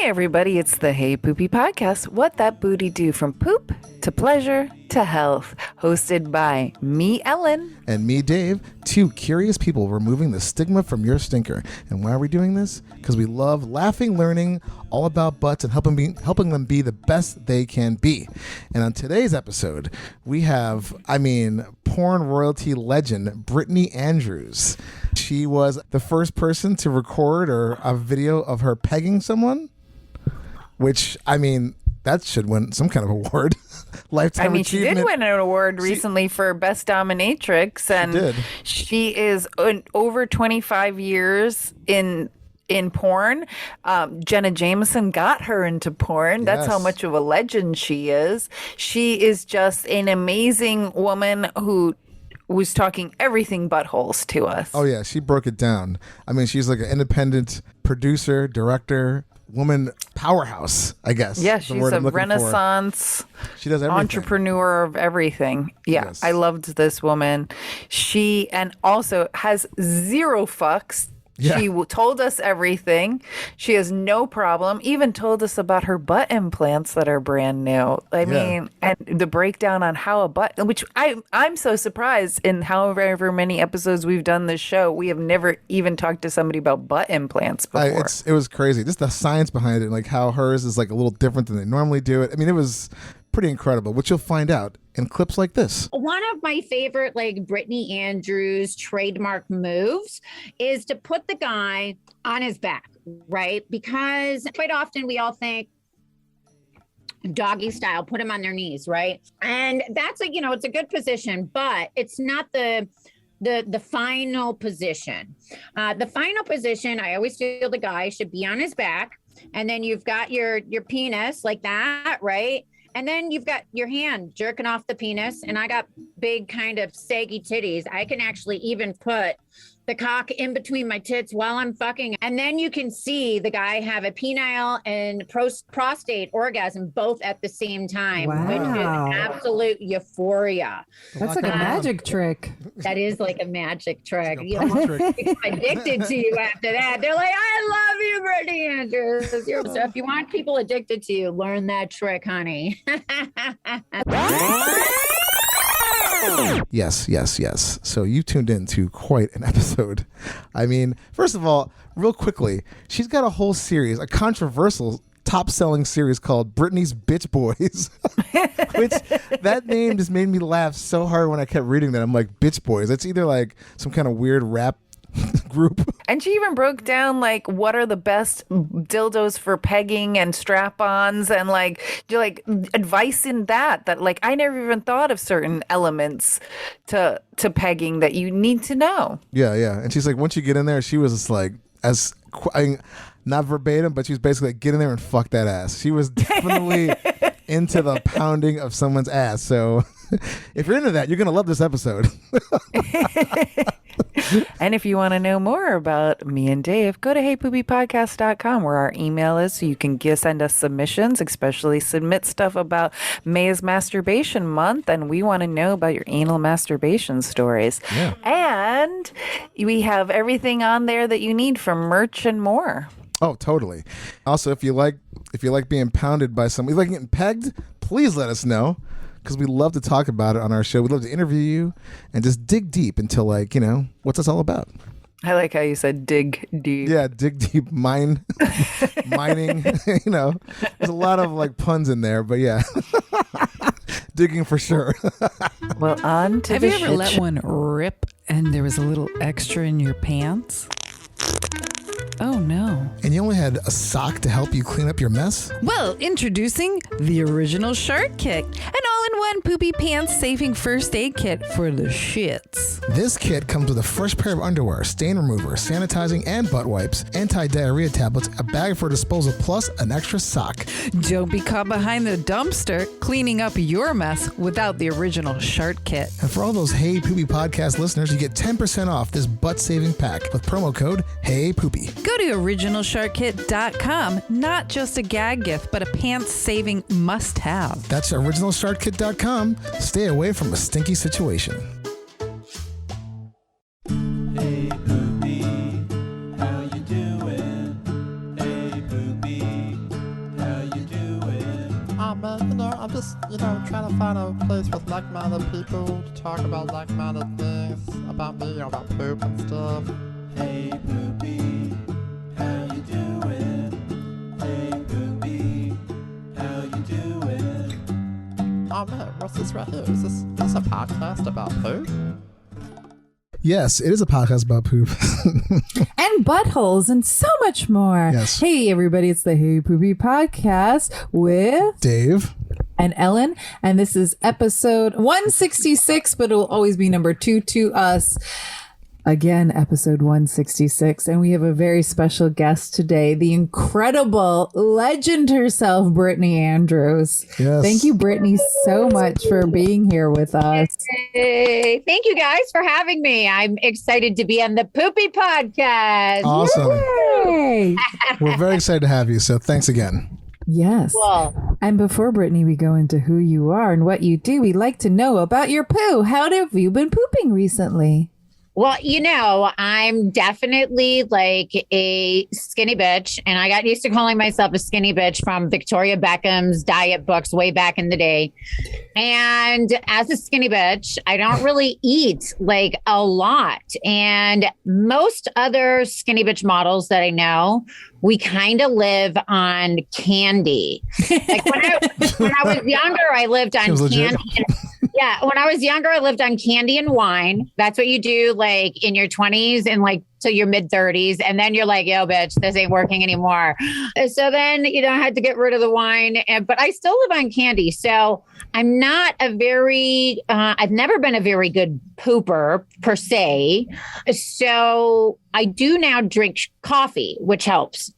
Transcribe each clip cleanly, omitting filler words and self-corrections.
everybody, it's the Hey Poopy podcast. What that booty do from poop to pleasure to health. Hosted by me, Ellen. And me, Dave. Two curious people removing the stigma from your stinker. And why are we doing this? Because we love laughing, learning all about butts and helping them be the best they can be. And on today's episode, we have, porn royalty legend, Brittany Andrews. She was the first person to record a video of her pegging someone, which, that should win some kind of award. Lifetime achievement. She did win an award recently for Best Dominatrix, and she is over 25 years in porn. Jenna Jameson got her into porn. That's how much of a legend she is. She is just an amazing woman who was talking everything buttholes to us. Oh, yeah. She broke it down. She's like an independent producer, director, woman powerhouse, I guess. Yeah, she's a renaissance she does everything. Entrepreneur of everything. Yeah, yes. I loved this woman. She also has zero fucks. Yeah. She told us everything. She has no problem. Even told us about her butt implants that are brand new. And the breakdown on how a butt, which I'm so surprised in however many episodes we've done this show, we have never even talked to somebody about butt implants before. It was crazy. Just the science behind it, like how hers is like a little different than they normally do it. It was pretty incredible, which you'll find out in clips like this. One of my favorite, Brittany Andrews trademark moves is to put the guy on his back, right? Because quite often we all think doggy style, put him on their knees, right? And that's it's a good position, but it's not the final position. The final position, I always feel the guy should be on his back, and then you've got your penis like that, right? And then you've got your hand jerking off the penis, and I got big kind of saggy titties. I can actually even put the cock in between my tits while I'm fucking. And then you can see the guy have a penile and prostate orgasm both at the same time, which is absolute euphoria. That's like a magic trick. That is like a magic trick. People addicted to you after that. They're like, I love you, Brittany Andrews. So if you want people addicted to you, learn that trick, honey. Yes. So you tuned in to quite an episode. First of all, real quickly, she's got a whole series, a controversial top-selling series called Brittany's Bitch Boys, which that name just made me laugh so hard when I kept reading that. I'm like, Bitch Boys. It's either like some kind of weird rap group. And she even broke down what are the best dildos for pegging and strap-ons, and advice in that I never even thought of certain elements to pegging that you need to know. Yeah. And she's like, once you get in there, she was just like, not verbatim, but she was basically like, get in there and fuck that ass. She was definitely into the pounding of someone's ass. So if you're into that, you're going to love this episode. And if you want to know more about me and Dave, go to heypoopypodcast.com, where our email is, so you can send us submissions, especially submit stuff about May is Masturbation Month, and we want to know about your anal masturbation stories. Yeah. And we have everything on there that you need from merch and more. Oh, totally. Also, if you like being pounded by somebody, you like getting pegged, please let us know, because we love to talk about it on our show. We'd love to interview you and just dig deep into what's this all about. I like how you said dig deep. Yeah, dig deep, mining. There's a lot of puns in there, but yeah. Digging for sure. Well, on to Have you ever let one rip and there was a little extra in your pants? Oh, no. And you only had a sock to help you clean up your mess? Well, introducing the Original Shark Kit, an all-in-one poopy pants-saving first aid kit for the shits. This kit comes with a fresh pair of underwear, stain remover, sanitizing and butt wipes, anti-diarrhea tablets, a bag for disposal, plus an extra sock. Don't be caught behind the dumpster cleaning up your mess without the Original Shark Kit. And for all those Hey Poopy podcast listeners, you get 10% off this butt-saving pack with promo code HeyPoopy. Go to originalsharkkit.com. Not just a gag gift, but a pants-saving must-have. That's originalsharkkit.com. Stay away from a stinky situation. Hey Poopy, how you doing? Hey Poopy, man, I'm just, trying to find a place with like-minded people to talk about like-minded things about me, about poop and stuff. Hey, Poopy, how you doing? Hey, Poopy, how you doing? Oh man, what's this right here? Is this a podcast about poop? Yes, it is a podcast about poop. And buttholes and so much more. Yes. Hey, everybody, it's the Hey Poopy podcast with Dave. and Ellen. And this is episode 166, but it will always be number 2 to us. Again, episode 166. And we have a very special guest today, the incredible legend herself, Brittany Andrews. Yes. Thank you, Brittany, so much for being here with us. Hey, thank you guys for having me. I'm excited to be on the Poopy podcast. Awesome. Yay! We're very excited to have you. So thanks again. Yes. Cool. And before, Brittany, we go into who you are and what you do, we'd like to know about your poo. How have you been pooping recently? Well, I'm definitely like a skinny bitch, and I got used to calling myself a skinny bitch from Victoria Beckham's diet books way back in the day. And as a skinny bitch, I don't really eat like a lot. And most other skinny bitch models that I know, we kind of live on candy. Like when I was younger, I lived on candy. Yeah, when I was younger, I lived on candy and wine. That's what you do like in your 20s and like till your mid 30s. And then you're like, yo, bitch, this ain't working anymore. So then, I had to get rid of the wine, but I still live on candy. So I'm not I've never been a very good pooper per se. So I do now drink coffee, which helps.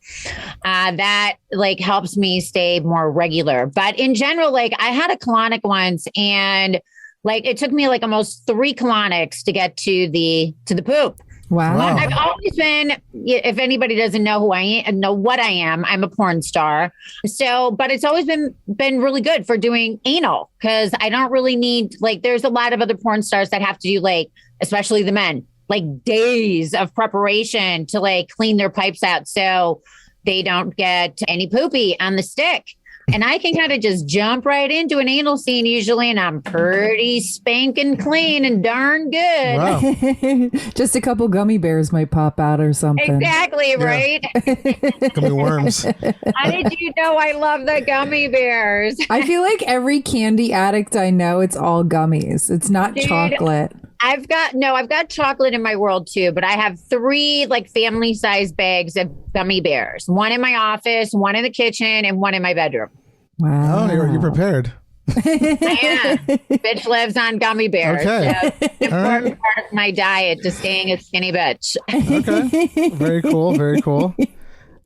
That like helps me stay more regular. But in general, like I had a colonic once, and like it took me like almost 3 colonics to get to the poop. Wow. I've always been, if anybody doesn't know who I am, know what I am, I'm a porn star. So, but it's always been really good for doing anal, because I don't really need, like, there's a lot of other porn stars that have to do, like, especially the men, like days of preparation to like clean their pipes out so they don't get any poopy on the stick. And I can kind of just jump right into an anal scene usually, and I'm pretty spanking clean and darn good. Wow. Just a couple gummy bears might pop out or something. Exactly, right? Gummy worms. How did you know I love the gummy bears? I feel like every candy addict I know, it's all gummies. It's not chocolate. I've got chocolate in my world too, but I have 3 like family size bags of gummy bears. 1 in my office, 1 in the kitchen, and 1 in my bedroom. Wow. Oh, you're prepared. Yeah. Bitch lives on gummy bears. Okay. So it's an important part of my diet to staying a skinny bitch. Okay. Very cool. Very cool.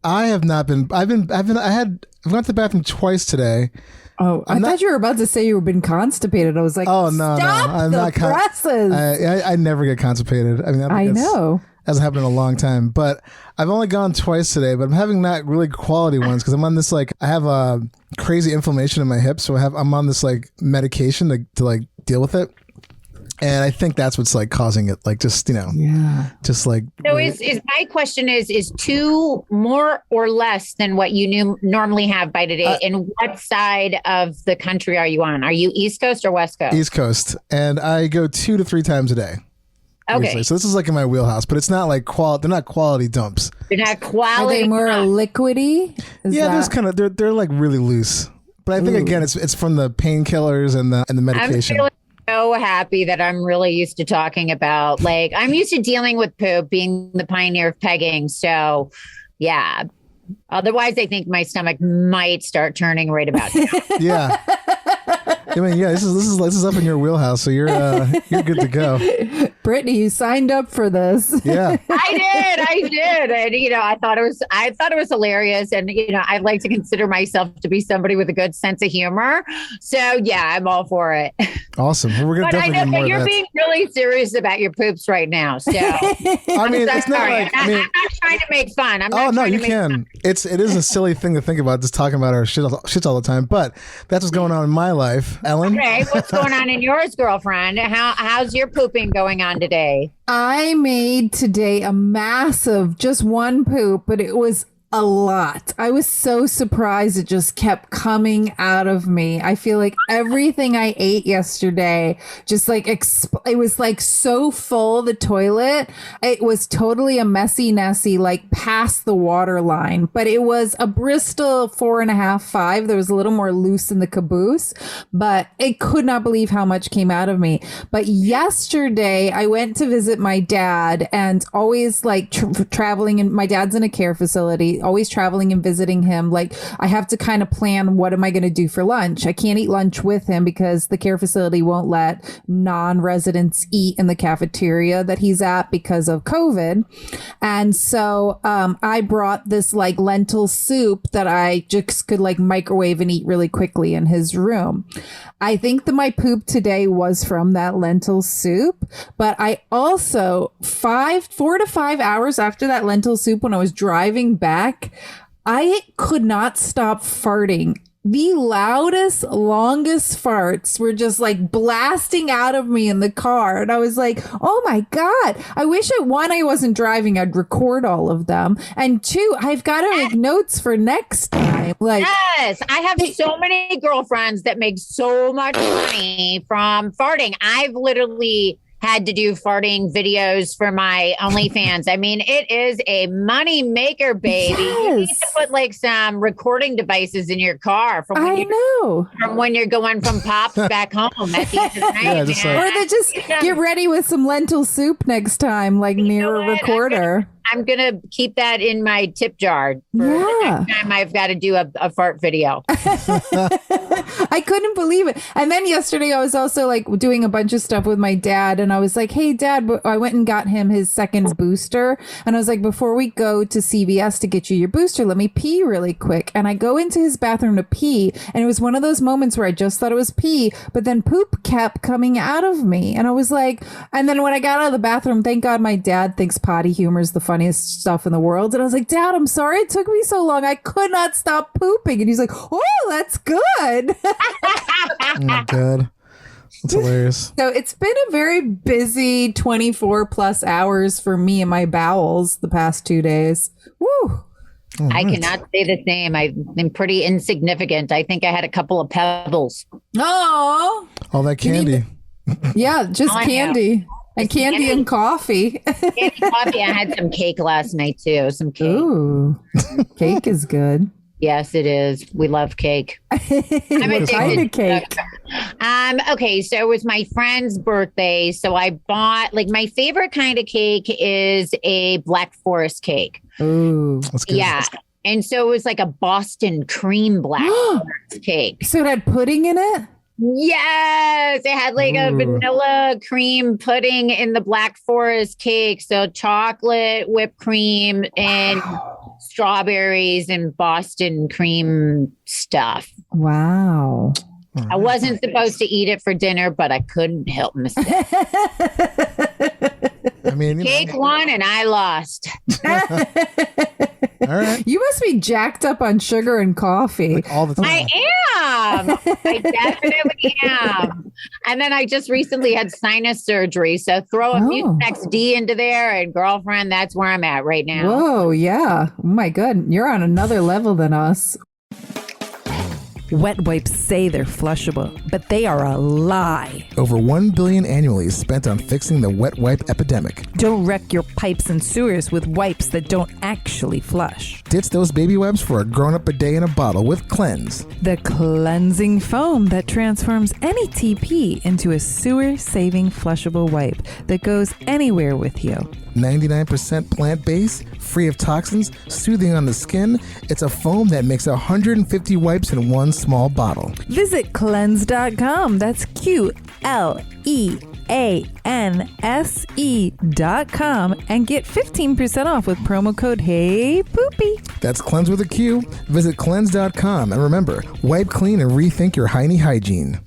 I have not been, I've gone to the bathroom twice today. Oh, I thought you were about to say you've been constipated. I was like, oh, no, stop no. I'm the not presses. I never get constipated. I mean, I know. Hasn't happened in a long time, but I've only gone twice today, but I'm having not really quality ones because I'm on this, like, I have a crazy inflammation in my hips. So I'm on this like medication to like deal with it. And I think that's what's like causing it, like just, just like. So is my question is 2 more or less than what you normally have by today? And what side of the country are you on? Are you East Coast or West Coast? East Coast. And I go 2 to 3 times a day. Okay. Usually. So this is like in my wheelhouse, but it's not like they're not quality dumps. They're not quality. Are they more liquidy? There's kind of, they're like really loose. But I think again, it's from the painkillers and the medication. I'm so happy that I'm really used to talking about, like, I'm used to dealing with poop, being the pioneer of pegging. So, yeah. Otherwise, I think my stomach might start turning right about now. Yeah. I mean, this is up in your wheelhouse, so you're good to go. Brittany, you signed up for this. Yeah, I did, and I thought it was hilarious, and I like to consider myself to be somebody with a good sense of humor. So yeah, I'm all for it. Awesome. Well, we're gonna definitely get more of that. You're being really serious about your poops right now. So I mean, it's not like I'm not trying to make fun. You can. It is a silly thing to think about, just talking about our shits all the time. But that's what's going on in my life, Ellen. Okay, what's going on in yours, girlfriend? How's your pooping going on today? I made today a massive, just one poop, but it was a lot. I was so surprised it just kept coming out of me. I feel like everything I ate yesterday just like it was like so full, the toilet. It was totally a messy Nessie, like past the water line, but it was a Bristol 4.5, 5. There was a little more loose in the caboose, but I could not believe how much came out of me. But yesterday I went to visit my dad, and always like traveling, and my dad's in a care facility, always traveling and visiting him. Like I have to kind of plan, what am I going to do for lunch? I can't eat lunch with him because the care facility won't let non-residents eat in the cafeteria that he's at because of COVID. And so I brought this like lentil soup that I just could like microwave and eat really quickly in his room. I think that my poop today was from that lentil soup, but I also 4 to 5 hours after that lentil soup, when I was driving back, I could not stop farting. The loudest, longest farts were just like blasting out of me in the car. And I was like, oh my God, I wish I wasn't driving. I'd record all of them. And 2, I've got to make notes for next time. Like, yes, I have so many girlfriends that make so much money from farting. I've literally had to do farting videos for my OnlyFans. I mean, it is a money maker, baby. Yes. You need to put like some recording devices in your car from when you're going from Pops back home at the end of the night. Or they just get ready with some lentil soup next time, like near a recorder. I'm going to keep that in my tip jar for the next time I've got to do a fart video. I couldn't believe it. And then yesterday I was also like doing a bunch of stuff with my dad, and I was like, hey Dad, I went and got him his second booster. And I was like, before we go to CVS to get you your booster, let me pee really quick. And I go into his bathroom to pee. And it was one of those moments where I just thought it was pee, but then poop kept coming out of me. And I was like, and then when I got out of the bathroom, thank God my dad thinks potty humor is the funniest stuff in the world. And I was like, Dad, I'm sorry it took me so long. I could not stop pooping. And he's like, oh, that's good. Oh my God. That's hilarious. So it's been a very busy 24 plus hours for me and my bowels the past 2 days. Woo. I cannot say the same. I've been pretty insignificant. I think I had a couple of pebbles. Oh, all that candy. Yeah, just candy. And candy and coffee. Candy, coffee. I had some cake last night too. Some cake. Ooh, cake is good. Yes, it is. We love cake. I'm addicted to cake. Okay, so it was my friend's birthday. So I bought, like, my favorite kind of cake is a Black Forest cake. Ooh, that's good. Yeah. And so it was like a Boston cream Black Forest cake. So it had pudding in it? Yes, it had like a vanilla cream pudding in the Black Forest cake. So chocolate, whipped cream, and strawberries and Boston cream stuff. Wow. I wasn't supposed to eat it for dinner, but I couldn't help myself. I mean, Cake won and I lost. All right. You must be jacked up on sugar and coffee. Like all the time. I am. I definitely am. And then I just recently had sinus surgery. So throw a Mucinex D into there, and girlfriend, that's where I'm at right now. Whoa, yeah. Oh my God. You're on another level than us. Wet wipes say they're flushable, but they are a lie. Over $1 billion annually is spent on fixing the wet wipe epidemic. Don't wreck your pipes and sewers with wipes that don't actually flush. Ditch those baby wipes for a grown-up bidet in a bottle with Cleanse. The cleansing foam that transforms any TP into a sewer-saving flushable wipe that goes anywhere with you. 99% plant-based, free of toxins, soothing on the skin. It's a foam that makes 150 wipes in one small bottle. Visit cleanse.com. That's QLEANSE.com and get 15% off with promo code HeyPoopy. That's Cleanse with a Q. Visit cleanse.com. And remember, wipe clean and rethink your hygiene.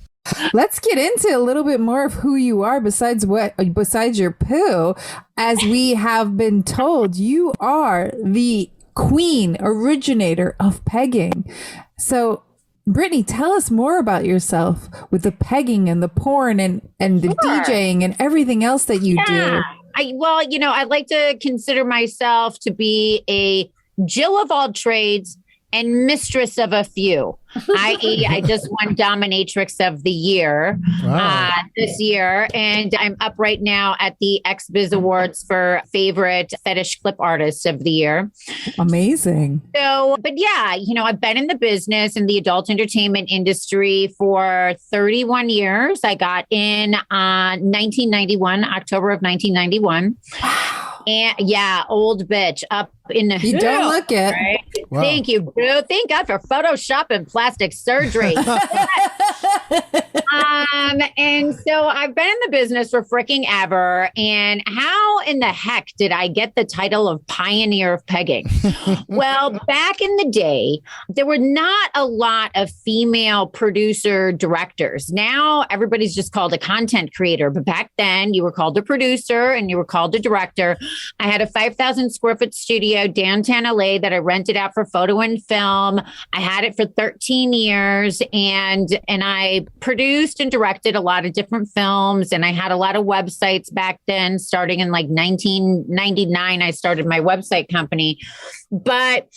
Let's get into a little bit more of who you are besides your poo. As we have been told, you are the queen originator of pegging. So, Brittany, tell us more about yourself with the pegging and the porn and the DJing and everything else that you do. I like to consider myself to be a Jill of all trades, and mistress of a few, i.e., I just won Dominatrix of the Year this year. And I'm up right now at the XBiz Awards for favorite fetish clip artist of the year. Amazing. So, but yeah, I've been in the business in the adult entertainment industry for 31 years. I got in 1991, October of 1991. And yeah, old bitch up in the You don't look it. Right? Wow. Thank you, boo. Thank God for Photoshop and plastic surgery. And so I've been in the business for freaking ever. And how in the heck did I get the title of pioneer of pegging? Well, back in the day, there were not a lot of female producer directors. Now everybody's just called a content creator. But back then you were called a producer and you were called a director. I had a 5,000 square foot studio downtown LA that I rented out for photo and film. I had it for 13 years and I produced and directed a lot of different films. And I had a lot of websites back then, starting in like 1999, I started my website company. But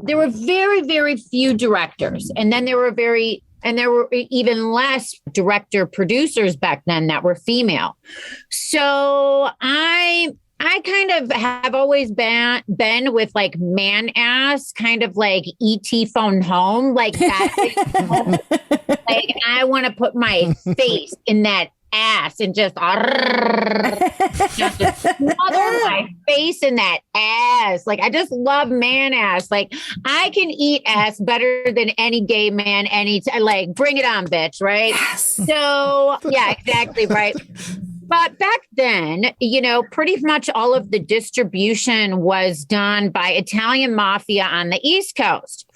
there were very, very few directors. And then there were even less director producers back then that were female. So I kind of have always been with like man ass, kind of like ET phone home, like that. Like I want to put my face in that ass and just smother my face in that ass. Like I just love man ass. Like I can eat ass better than any gay man. Like bring it on, bitch. Right? Yes. So yeah, exactly. Right. But back then, pretty much all of the distribution was done by Italian mafia on the East Coast.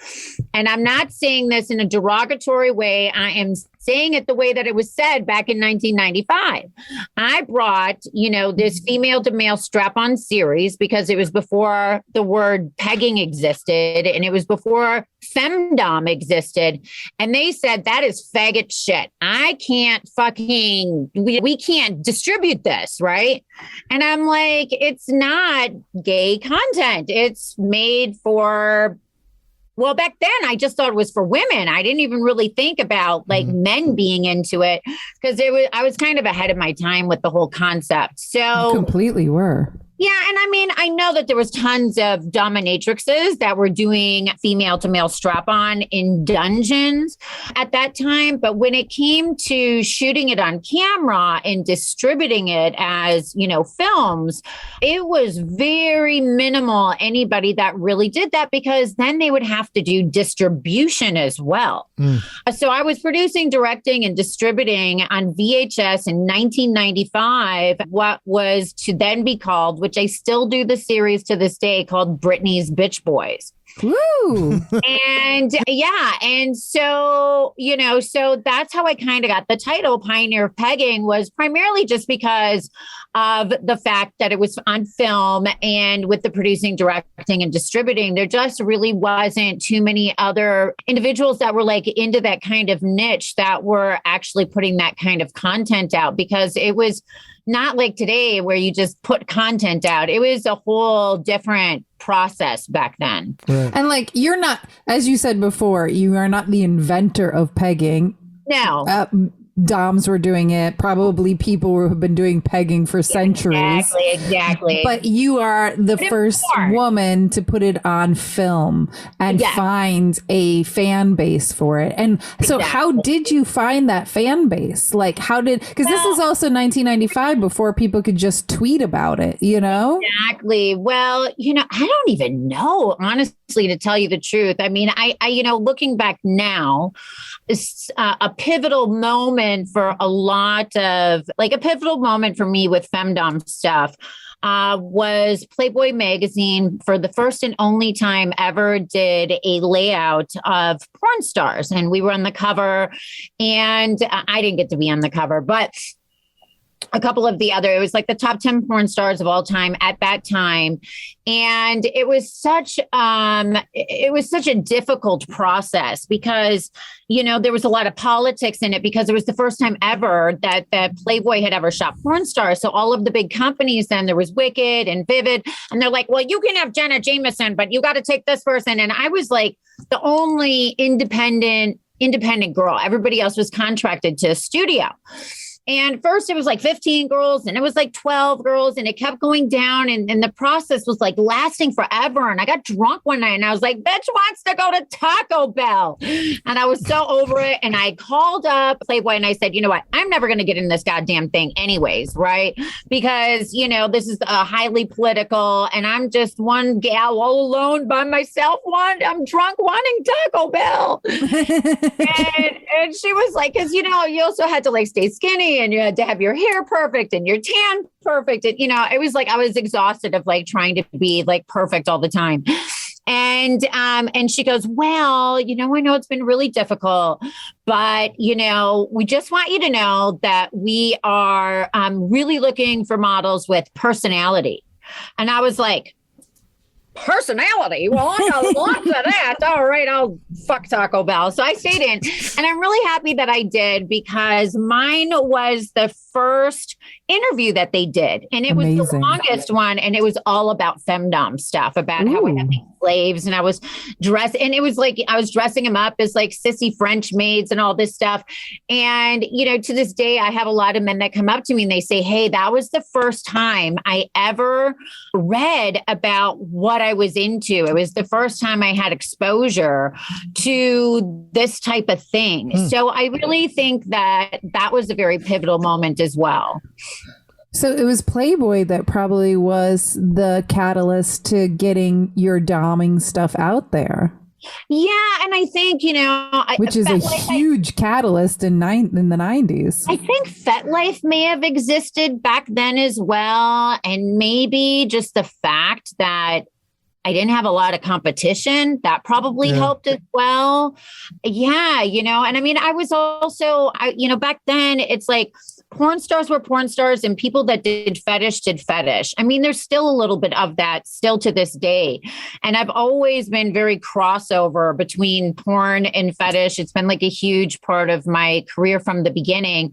And I'm not saying this in a derogatory way. I am saying it the way that it was said back in 1995. I brought, this female to male strap-on series because it was before the word pegging existed and it was before femdom existed. And they said, that is faggot shit. I can't we can't distribute this, right? And I'm like, it's not gay content. It's made for... Well, back then, I just thought it was for women. I didn't even really think about like men being into it because I was kind of ahead of my time with the whole concept. So You completely were. Yeah. And I mean, I know that there was tons of dominatrixes that were doing female to male strap on in dungeons at that time. But when it came to shooting it on camera and distributing it as, films, it was very minimal anybody that really did that because then they would have to do distribution as well. So I was producing, directing, and distributing on VHS in 1995, what was to then be called, which I still do the series to this day, called Brittany's Bitch Boys. Woo! And yeah. And so, so that's how I kind of got the title Pioneer of Pegging, was primarily just because of the fact that it was on film, and with the producing, directing, and distributing, there just really wasn't too many other individuals that were like into that kind of niche that were actually putting that kind of content out, because it was not like today where you just put content out. It was a whole different process back then. Right. And like, you're not, as you said before, you are not the inventor of pegging. No. Doms were doing it. Probably people who have been doing pegging for centuries. Exactly. But you are the first woman to put it on film and find a fan base for it. And so how did you find that fan base? Like because this is also 1995 before people could just tweet about it, Exactly. Well, I don't even know, honestly, to tell you the truth. I mean, I looking back now, is a pivotal moment for a pivotal moment for me with femdom stuff was Playboy magazine, for the first and only time ever, did a layout of porn stars. And we were on the cover, and I didn't get to be on the cover, but a couple of the other, it was like the top 10 porn stars of all time at that time. And it was such a difficult process because, you know, there was a lot of politics in it because it was the first time ever that Playboy had ever shot porn stars. So all of the big companies, then there was Wicked and Vivid, and they're like, well, you can have Jenna Jameson, but you got to take this person. And I was like the only independent girl. Everybody else was contracted to a studio. And first it was like 15 girls and it was like 12 girls and it kept going down and the process was like lasting forever. And I got drunk one night and I was like, bitch wants to go to Taco Bell. And I was so over it. And I called up Playboy and I said, you know what? I'm never going to get in this goddamn thing anyways, right? Because, you know, this is highly political and I'm just one gal all alone by myself. I'm drunk wanting Taco Bell. and she was like, because, you know, you also had to like stay skinny and you had to have your hair perfect and your tan perfect. And, you know, it was like, I was exhausted of like trying to be like perfect all the time. And she goes, well, you know, I know it's been really difficult, but, you know, we just want you to know that we are really looking for models with personality. And I was like, personality? Well, I got lots of that. All right, I'll fuck Taco Bell. So I stayed in and I'm really happy that I did because mine was the first interview that they did. And it was the longest one. And it was all about femdom stuff, about how I had these slaves and I was dressed. And it was like, I was dressing them up as like sissy French maids and all this stuff. And, you know, to this day, I have a lot of men that come up to me and they say, hey, that was the first time I ever read about what I was into. It was the first time I had exposure to this type of thing. So I really think that that was a very pivotal moment as well. So it was Playboy that probably was the catalyst to getting your doming stuff out there. Yeah, and I think, you know, which is a huge catalyst in the 90s. I think FetLife may have existed back then as well, and maybe just the fact that I didn't have a lot of competition, that probably helped as well. Yeah, you know, and I mean, I was also, you know, back then it's like porn stars were porn stars and people that did fetish. I mean, there's still a little bit of that still to this day. And I've always been very crossover between porn and fetish. It's been like a huge part of my career from the beginning.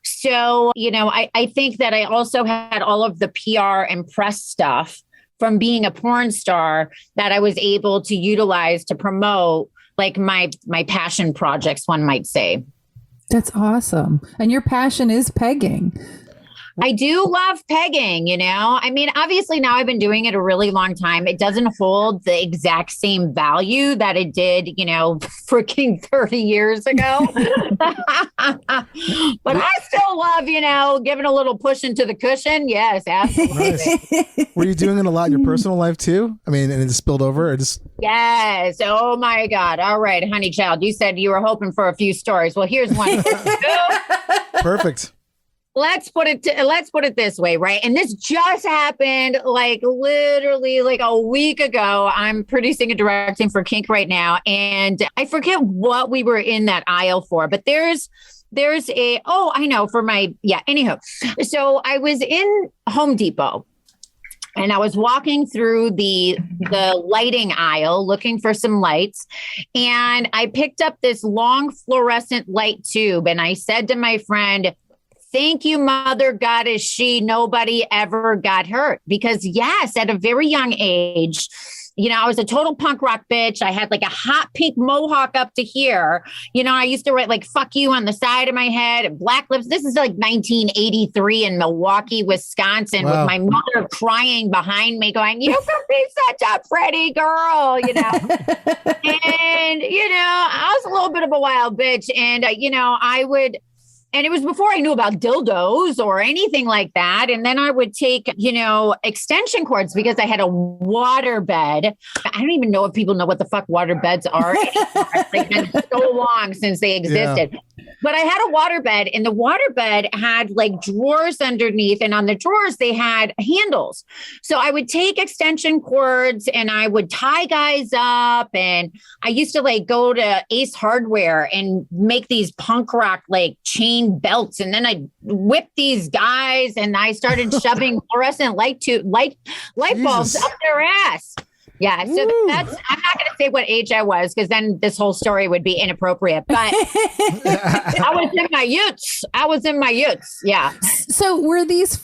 So, you know, I think that I also had all of the PR and press stuff from being a porn star that I was able to utilize to promote like my passion projects, one might say. That's awesome. And your passion is pegging. I do love pegging, you know. I mean, obviously now I've been doing it a really long time. It doesn't hold the exact same value that it did, you know, freaking 30 years ago. But I still love, you know, giving a little push into the cushion. Yes, absolutely. Nice. Were you doing it a lot in your personal life too? I mean, and it spilled over or just... Yes. Oh my God. All right, honey child. You said you were hoping for a few stories. Well, here's one. Perfect. Let's put it this way, right? And this just happened like literally like a week ago. I'm producing and directing for Kink right now. And I forget what we were in that aisle for, but there's anyhow. So I was in Home Depot and I was walking through the lighting aisle looking for some lights. And I picked up this long fluorescent light tube. And I said to my friend, thank you, mother goddess, nobody ever got hurt. Because yes, at a very young age, you know, I was a total punk rock bitch. I had like a hot pink mohawk up to here. You know, I used to write like, fuck you on the side of my head and black lips. This is like 1983 in Milwaukee, Wisconsin, with my mother crying behind me going, you can be such a pretty girl, you know. And, you know, I was a little bit of a wild bitch. And, you know, and it was before I knew about dildos or anything like that. And then I would take, you know, extension cords because I had a water bed. I don't even know if people know what the fuck water beds are anymore. It's like been so long since they existed. Yeah. But I had a waterbed, and the waterbed had like drawers underneath, and on the drawers they had handles. So I would take extension cords and I would tie guys up, and I used to like go to Ace Hardware and make these punk rock like chain belts, and then I whip these guys, and I started shoving fluorescent light bulbs up their ass. Yeah, so that's, I'm not going to say what age I was, because then this whole story would be inappropriate, but I was in my youths. Yeah. So were these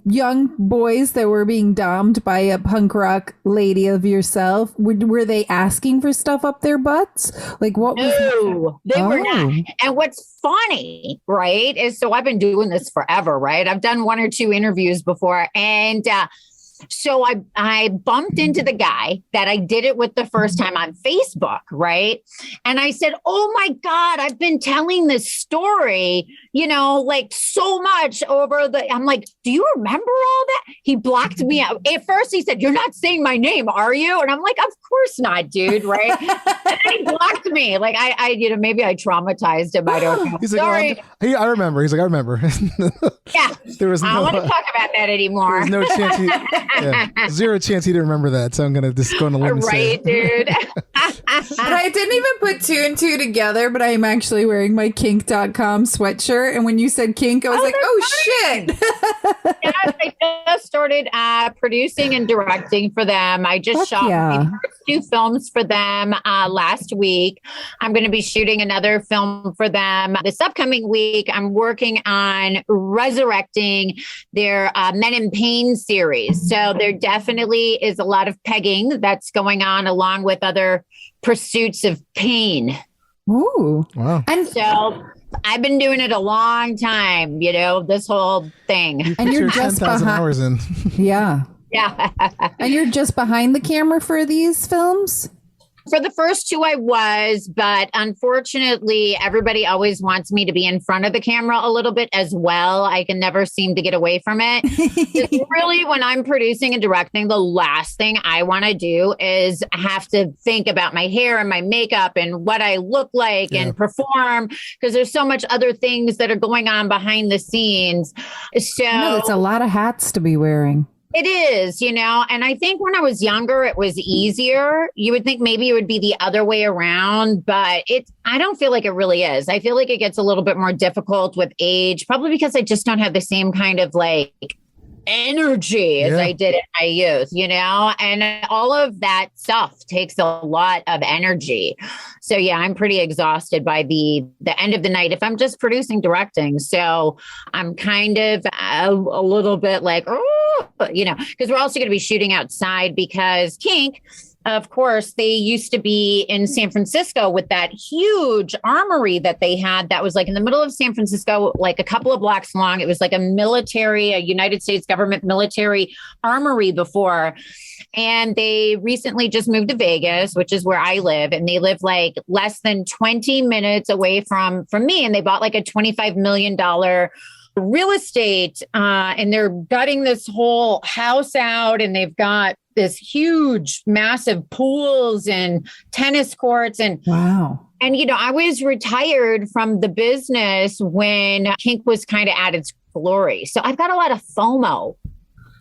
young boys that were being dommed by a punk rock lady of yourself, were they asking for stuff up their butts? Like what was No, they were not. And what's funny, right, is so I've been doing this forever, right? I've done 1 or 2 interviews before, and so I bumped into the guy that I did it with the first time on Facebook, right? And I said, oh my God, I've been telling this story, like so much I'm like, do you remember all that? He blocked me out. At first he said, you're not saying my name, are you? And I'm like, of course not, dude, right? And then he blocked me. Like I maybe I traumatized him. I don't know. He's like, sorry. I remember. He's like, I remember. Yeah. There was I don't want to talk about that anymore. There was no chance. Zero chance he didn't remember that. So I'm going to just go on a limb and say. Right, dude. But I didn't even put 2 and 2 together, but I am actually wearing my kink.com sweatshirt. And when you said kink, I was like, oh, shit. Yes, I just started producing and directing for them. I just shot my first 2 films for them last week. I'm going to be shooting another film for them this upcoming week. I'm working on resurrecting their Men in Pain series. So there definitely is a lot of pegging that's going on along with other pursuits of pain. Ooh. Wow. And so I've been doing it a long time, this whole thing. And you're just 10,000 hours in. Yeah. Yeah. And you're just behind the camera for these films? For the first 2, I was, but unfortunately, everybody always wants me to be in front of the camera a little bit as well. I can never seem to get away from it. Really, when I'm producing and directing, the last thing I want to do is have to think about my hair and my makeup and what I look like and perform, because there's so much other things that are going on behind the scenes. So it's a lot of hats to be wearing. It is, and I think when I was younger, it was easier. You would think maybe it would be the other way around, but I don't feel like it really is. I feel like it gets a little bit more difficult with age, probably because I just don't have the same kind of like energy as I did in my youth, and all of that stuff takes a lot of energy. So yeah, I'm pretty exhausted by the end of the night if I'm just producing, directing. So I'm kind of a little bit like, because we're also going to be shooting outside, because kink, of course, they used to be in San Francisco with that huge armory that they had that was like in the middle of San Francisco, like a couple of blocks long. It was like a United States government military armory before. And they recently just moved to Vegas, which is where I live. And they live like less than 20 minutes away from me. And they bought like a $25 million real estate, and they're gutting this whole house out, and they've got this huge, massive pools and tennis courts. And wow. And, I was retired from the business when kink was kind of at its glory. So I've got a lot of FOMO.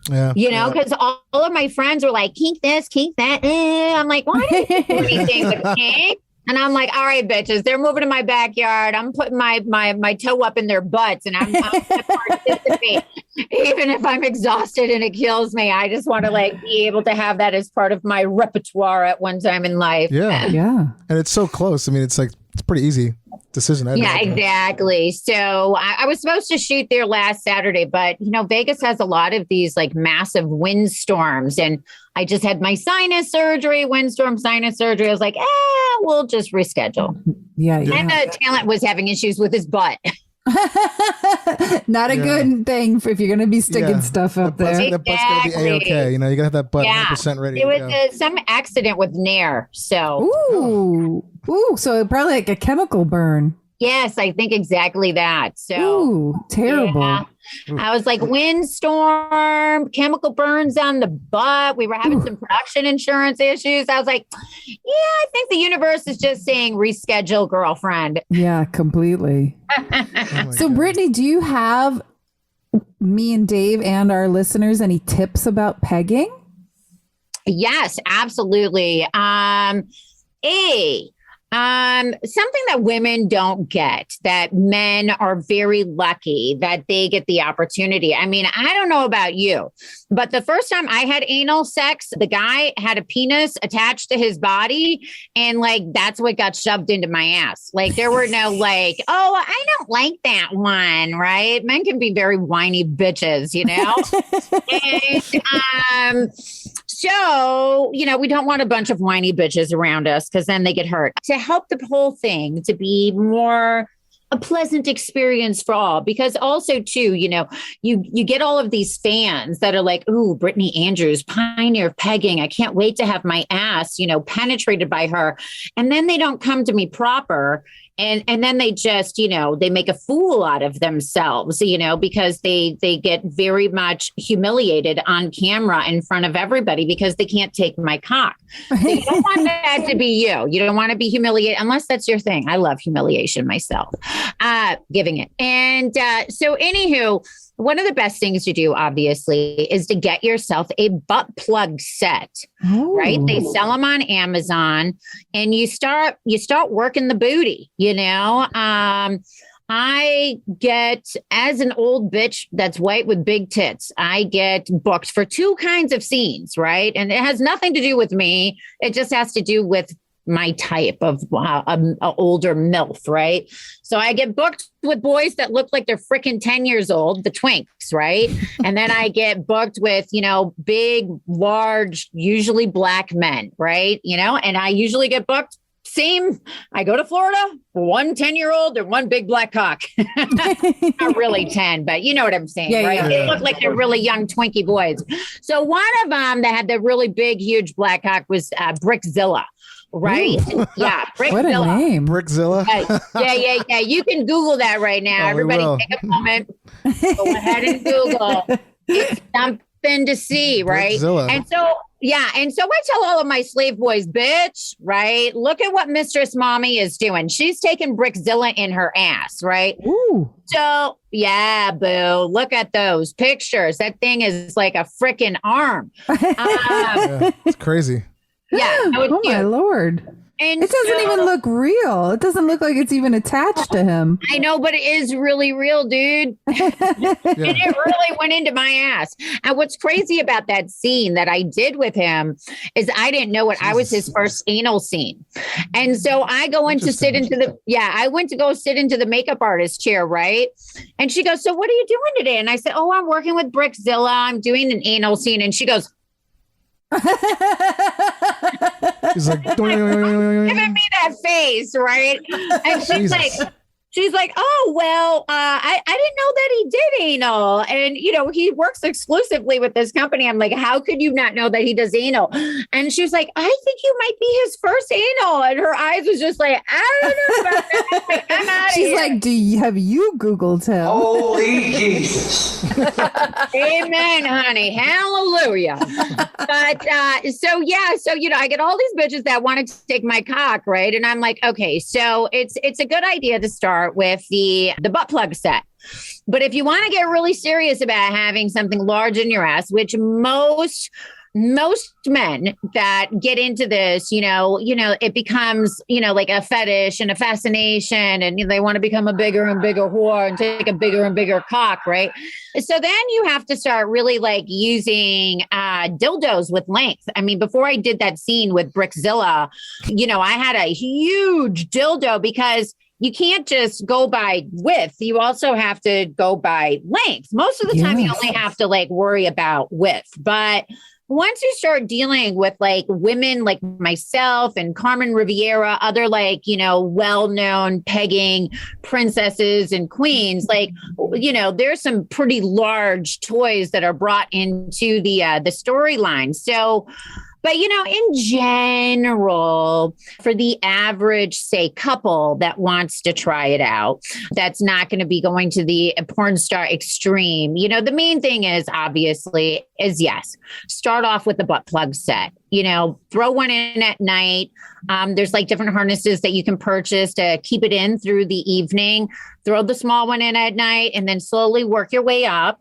Yeah, because all of my friends were like, kink this, kink that. I'm like, well, I didn't do anything with kink. And I'm like, all right, bitches, they're moving to my backyard. I'm putting my toe up in their butts, and I'm gonna participate. Even if I'm exhausted and it kills me, I just want to like be able to have that as part of my repertoire at one time in life. Yeah. Yeah. And it's so close. I mean, it's pretty easy decision. Yeah, exactly. So I was supposed to shoot there last Saturday, but Vegas has a lot of these like massive windstorms, and I just had my windstorm sinus surgery. I was like, we'll just reschedule. Yeah. And the talent was having issues with his butt. Not a good thing if you're going to be sticking stuff up there. The butt's going to be A-okay. You got to have that butt 100% ready. It was some accident with Nair. So. Ooh. So probably like a chemical burn. Yes, I think exactly that. So, Ooh, terrible. yeah. I was like, windstorm, chemical burns on the butt. We were having some production insurance issues. I was like, yeah, I think the universe is just saying reschedule, girlfriend. Yeah, completely. So, Brittany, do you have me and Dave and our listeners any tips about pegging? Yes, absolutely. Something that women don't get, that men are very lucky that they get the opportunity. I mean, I don't know about you, but the first time I had anal sex, the guy had a penis attached to his body, and like that's what got shoved into my ass. Like there were no like, oh, I don't like that one, right? Men can be very whiny bitches, you know? And so, you know, we don't want a bunch of whiny bitches around us because then they get hurt. To help the whole thing to be more a pleasant experience for all, because also too, you know, you get all of these fans that are like, ooh, Brittany Andrews, pioneer of pegging. I can't wait to have my ass, you know, penetrated by her. And then they don't come to me proper. And then they just, you know, they make a fool out of themselves, you know, because they get very much humiliated on camera in front of everybody because they can't take my cock. So you don't want that to be you. You don't want to be humiliated unless that's your thing. I love humiliation myself, giving it. And so anywho, one of the best things to do, obviously, is to get yourself a butt plug set, right? They sell them on Amazon, and you start working the booty, you know? I get, as an old bitch that's white with big tits, I get booked for two kinds of scenes, right? And it has nothing to do with me. It just has to do with my type of older MILF, right? So I get booked with boys that look like they're freaking 10 years old, the twinks, right? And then I get booked with, you know, big, large, usually black men, right? You know, and I usually get booked. Same. I go to Florida, one 10-year-old and one big black cock. Not really 10, but you know what I'm saying, right? Yeah. They look like they're really young Twinkie boys. So one of them that had the really big, huge black cock was Brickzilla. Right? Ooh. Yeah. Brickzilla. What a name. Brickzilla. Yeah. You can Google that right now. Everybody take a moment. Go ahead and Google. It's something to see, right? Brickzilla. And so, yeah. And so I tell all of my slave boys, bitch, right? Look at what Mistress Mommy is doing. She's taking Brickzilla in her ass, right? Ooh. So, yeah, boo. Look at those pictures. That thing is like a freaking arm. Yeah, it's crazy. Yeah. Oh my Lord. And it doesn't even look real. It doesn't look like it's even attached to him. I know, but it is really real, dude. And it really went into my ass. And what's crazy about that scene that I did with him is I didn't know it. I was his first anal scene. And so I go in to sit into I went to go sit into the makeup artist chair, right? And she goes, so what are you doing today? And I said, oh, I'm working with Brickzilla. I'm doing an anal scene. And she goes, He's like giving me that face, right? And she's like, oh, well, I didn't know that he did anal. And, you know, he works exclusively with this company. I'm like, how could you not know that he does anal? And she was like, I think you might be his first anal. And her eyes was just like, I don't know about that. Like, I'm out of here. She's like, have you Googled him? Holy Jesus. Amen, honey. Hallelujah. But so, you know, I get all these bitches that want to take my cock, right? And I'm like, okay, so it's a good idea to start with the butt plug set. But if you want to get really serious about having something large in your ass, which most men that get into this, you know, it becomes, you know, like a fetish and a fascination, and they want to become a bigger and bigger whore and take a bigger and bigger cock, right? So then you have to start really like using dildos with length. I mean, before I did that scene with Brickzilla, you know, I had a huge dildo because you can't just go by width. You also have to go by length. Most of the time, you only have to like worry about width. But once you start dealing with like women like myself and Carmen Riviera, other like, you know, well-known pegging princesses and queens, like, you know, there's some pretty large toys that are brought into the storyline. So But, in general, for the average, say, couple that wants to try it out, that's not going to be going to the porn star extreme. The main thing is obviously is yes, start off with the butt plug set. Throw one in at night. There's like different harnesses that you can purchase to keep it in through the evening. Throw the small one in at night and then slowly work your way up.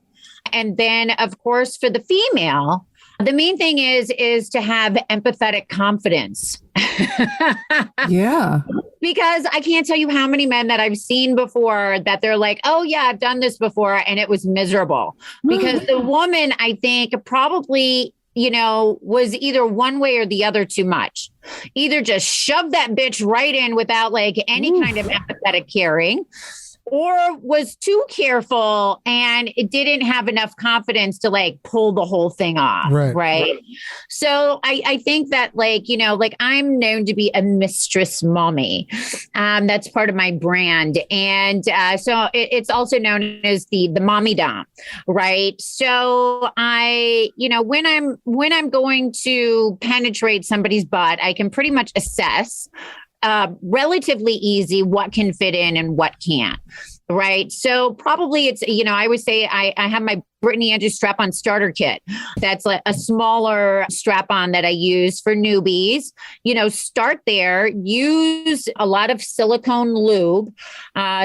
And then, of course, for the female, the main thing is to have empathetic confidence. Yeah. Because I can't tell you how many men that I've seen before that they're like, oh, yeah, I've done this before. And it was miserable because the woman, I think, probably, was either one way or the other too much. Either just shove that bitch right in without like any kind of empathetic caring, or was too careful and it didn't have enough confidence to like pull the whole thing off. Right. So I think that like I'm known to be a mistress mommy. That's part of my brand. And so it's also known as the mommy dom. Right. So when I'm going to penetrate somebody's butt, I can pretty much assess relatively easy what can fit in and what can't. Right. So probably it's, I always say I have my Brittany Andrews strap-on starter kit. That's a smaller strap-on that I use for newbies. Start there. Use a lot of silicone lube.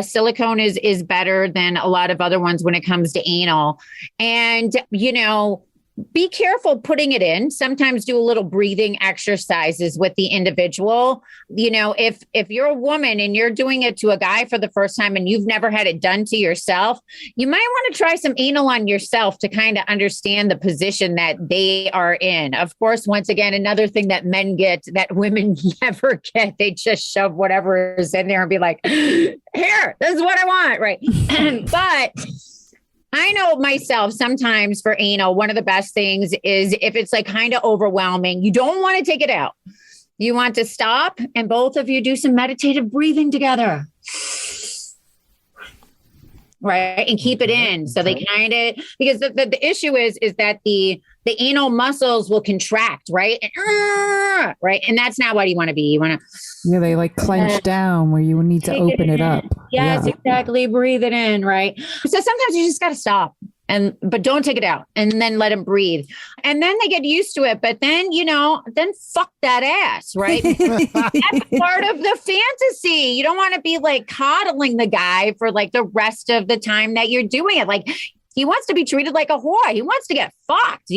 Silicone is better than a lot of other ones when it comes to anal. And, be careful putting it in. Sometimes do a little breathing exercises with the individual. If you're a woman and you're doing it to a guy for the first time and you've never had it done to yourself, you might want to try some anal on yourself to kind of understand the position that they are in. Of course, once again, another thing that men get that women never get, they just shove whatever is in there and be like, here, this is what I want. Right. But I know myself sometimes for anal, one of the best things is if it's like kind of overwhelming, you don't want to take it out. You want to stop and both of you do some meditative breathing together. Right. And keep it in. So they kind of, because the issue is that the anal muscles will contract. Right. And, right. And that's not what you want to be. You want to. Yeah. They like clench down where you need to open it up. Yes, exactly. Breathe it in. Right. So sometimes you just got to stop. But don't take it out and then let them breathe. And then they get used to it. But then, then fuck that ass, right? That's part of the fantasy. You don't want to be like coddling the guy for like the rest of the time that you're doing it. Like he wants to be treated like a whore. He wants to get fucked,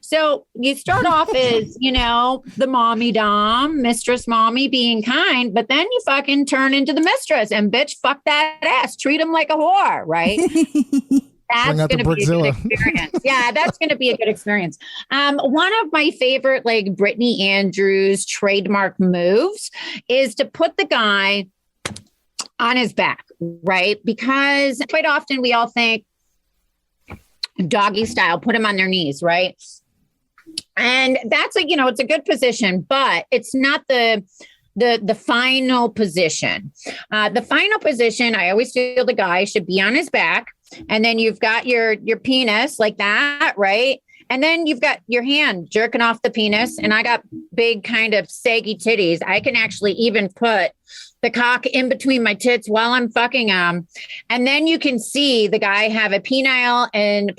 So you start off as, the mommy dom, mistress mommy being kind, but then you fucking turn into the mistress and bitch, fuck that ass. Treat him like a whore, right? That's going to be a good experience. Yeah, that's going to be a good experience. One of my favorite, like Brittany Andrews trademark moves is to put the guy on his back, right? Because quite often we all think doggy style, put him on their knees, right? And that's it's a good position, but it's not the final position. The final position, I always feel the guy should be on his back. And then you've got your penis like that, right? And then you've got your hand jerking off the penis. And I got big kind of saggy titties. I can actually even put the cock in between my tits while I'm fucking them. And then you can see the guy have a penile and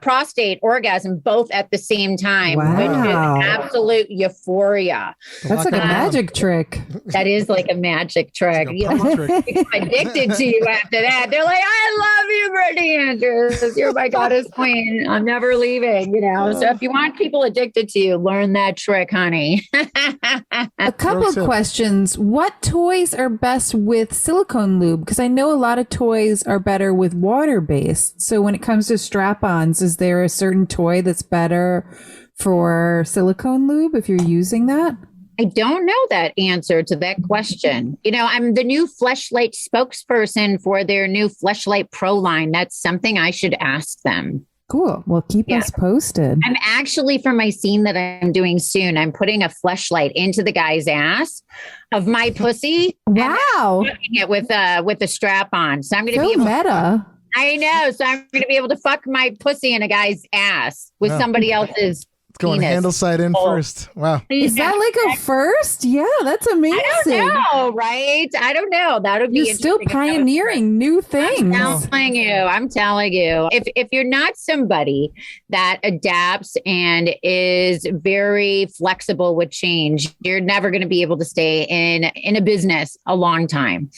prostate orgasm both at the same time, which is absolute euphoria. That's like a magic trick. That is like a magic trick. Like addicted to you after that. They're like, I love you, Brittany Andrews. You're my goddess queen. I'm never leaving, So if you want people addicted to you, learn that trick, honey. A couple of questions. What toys are best with silicone lube? Because I know a lot of toys are better with water-based. So when it comes to strap-ons, is there a certain toy that's better for silicone lube if you're using that? I don't know that answer to that question. I'm the new Fleshlight spokesperson for their new Fleshlight Pro line. That's something I should ask them. Cool. Well, keep us posted. I'm actually, for my scene that I'm doing soon, I'm putting a fleshlight into the guy's ass of my pussy. Wow. And it with a strap on. So I'm going to be able meta. I know. So I'm going to be able to fuck my pussy in a guy's ass with somebody else's It's going penis. handle side in first. Wow. Is that like a first? Yeah, that's amazing. I don't know, right? I don't know. That would be You're still interesting if that was pioneering new things. I'm telling you. If you're not somebody that adapts and is very flexible with change, you're never going to be able to stay in a business a long time.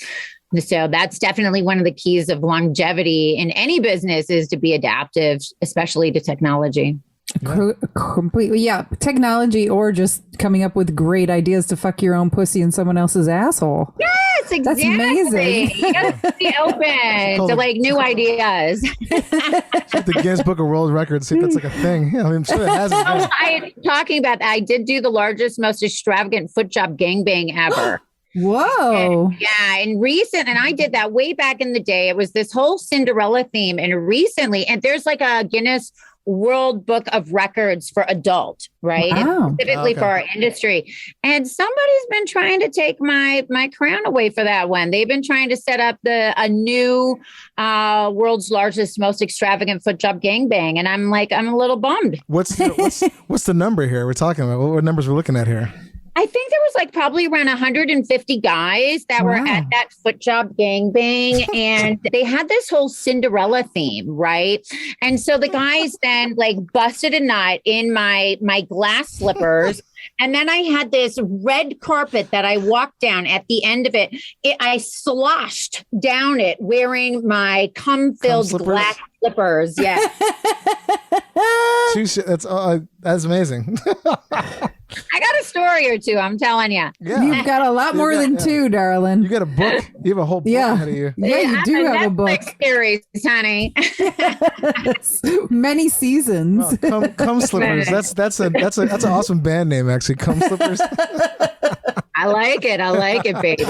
So that's definitely one of the keys of longevity in any business is to be adaptive, especially to technology. Completely. Yeah. Technology or just coming up with great ideas to fuck your own pussy in someone else's asshole. Yes, exactly. That's amazing. You gotta be open to like new ideas. The Guinness Book of World Records, see if that's like a thing. Yeah, I'm sure it hasn't been. Talking about that, I did do the largest, most extravagant foot job gangbang ever. Whoa. And I did that way back in the day. It was this whole Cinderella theme. And recently, and there's like a Guinness World Book of Records for adult, right? Wow. Specifically for our industry. And somebody's been trying to take my crown away for that one. They've been trying to set up a new world's largest, most extravagant foot job gangbang. And I'm a little bummed. What's the number here we're talking about? What numbers we're looking at here? I think there was like probably around 150 guys that were at that foot job gangbang, and they had this whole Cinderella theme, right? And so the guys then like busted a nut in my glass slippers. And then I had this red carpet that I walked down at the end of it. I sloshed down it wearing my cum-filled glass slippers. Yeah. That's amazing. I got a story or two, I'm telling you. Yeah. You've got a lot more than two, darling. You got a book. You have a whole book ahead of you. Yeah, you do have a book. Series, honey. Many seasons. Cum Slippers. That's an awesome band name, actually. Cum Slippers. I like it, baby.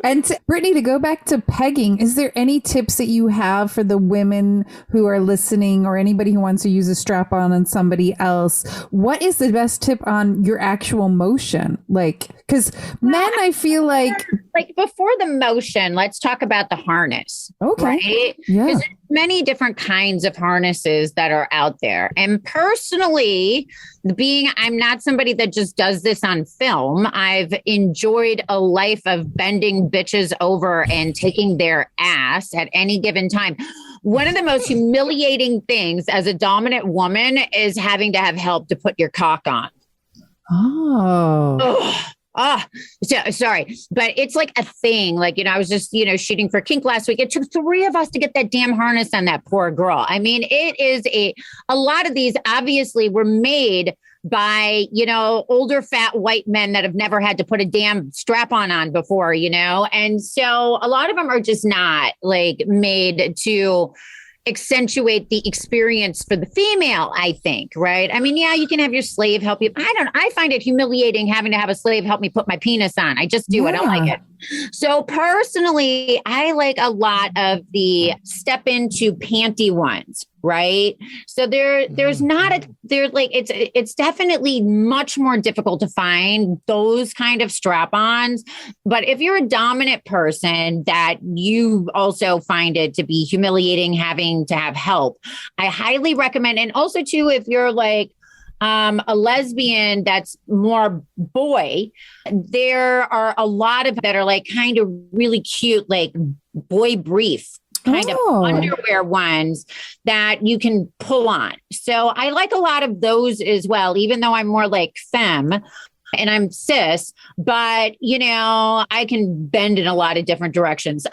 And Brittany, to go back to pegging, is there any tips that you have for the women who are listening or anybody who wants to use a strap on somebody else? What is the best tip on your actual motion? Like, because men, I feel like before the motion, let's talk about the harness. Okay. Right? Yeah. There's many different kinds of harnesses that are out there. And personally, I'm not somebody that just does this on film. I've enjoyed a life of bending bitches over and taking their ass at any given time. One of the most humiliating things as a dominant woman is having to have help to put your cock on. Oh. Sorry, but it's like a thing. Like, I was just, shooting for Kink last week. It took 3 of us to get that damn harness on that poor girl. I mean, it is a lot of these obviously were made by, older fat white men that have never had to put a damn strap on before, and so a lot of them are just not like made to accentuate the experience for the female, I think, right? I mean, yeah, you can have your slave help you. I find it humiliating having to have a slave help me put my penis on. I just do. I don't like it. So personally, I like a lot of the step into panty ones, right? So it's definitely much more difficult to find those kind of strap-ons. But if you're a dominant person that you also find it to be humiliating having to have help, I highly recommend. And also too, if you're like, a lesbian that's more boy, there are a lot of that are like kind of really cute, like boy brief kind of underwear ones that you can pull on. So I like a lot of those as well, even though I'm more like femme and I'm cis, but I can bend in a lot of different directions.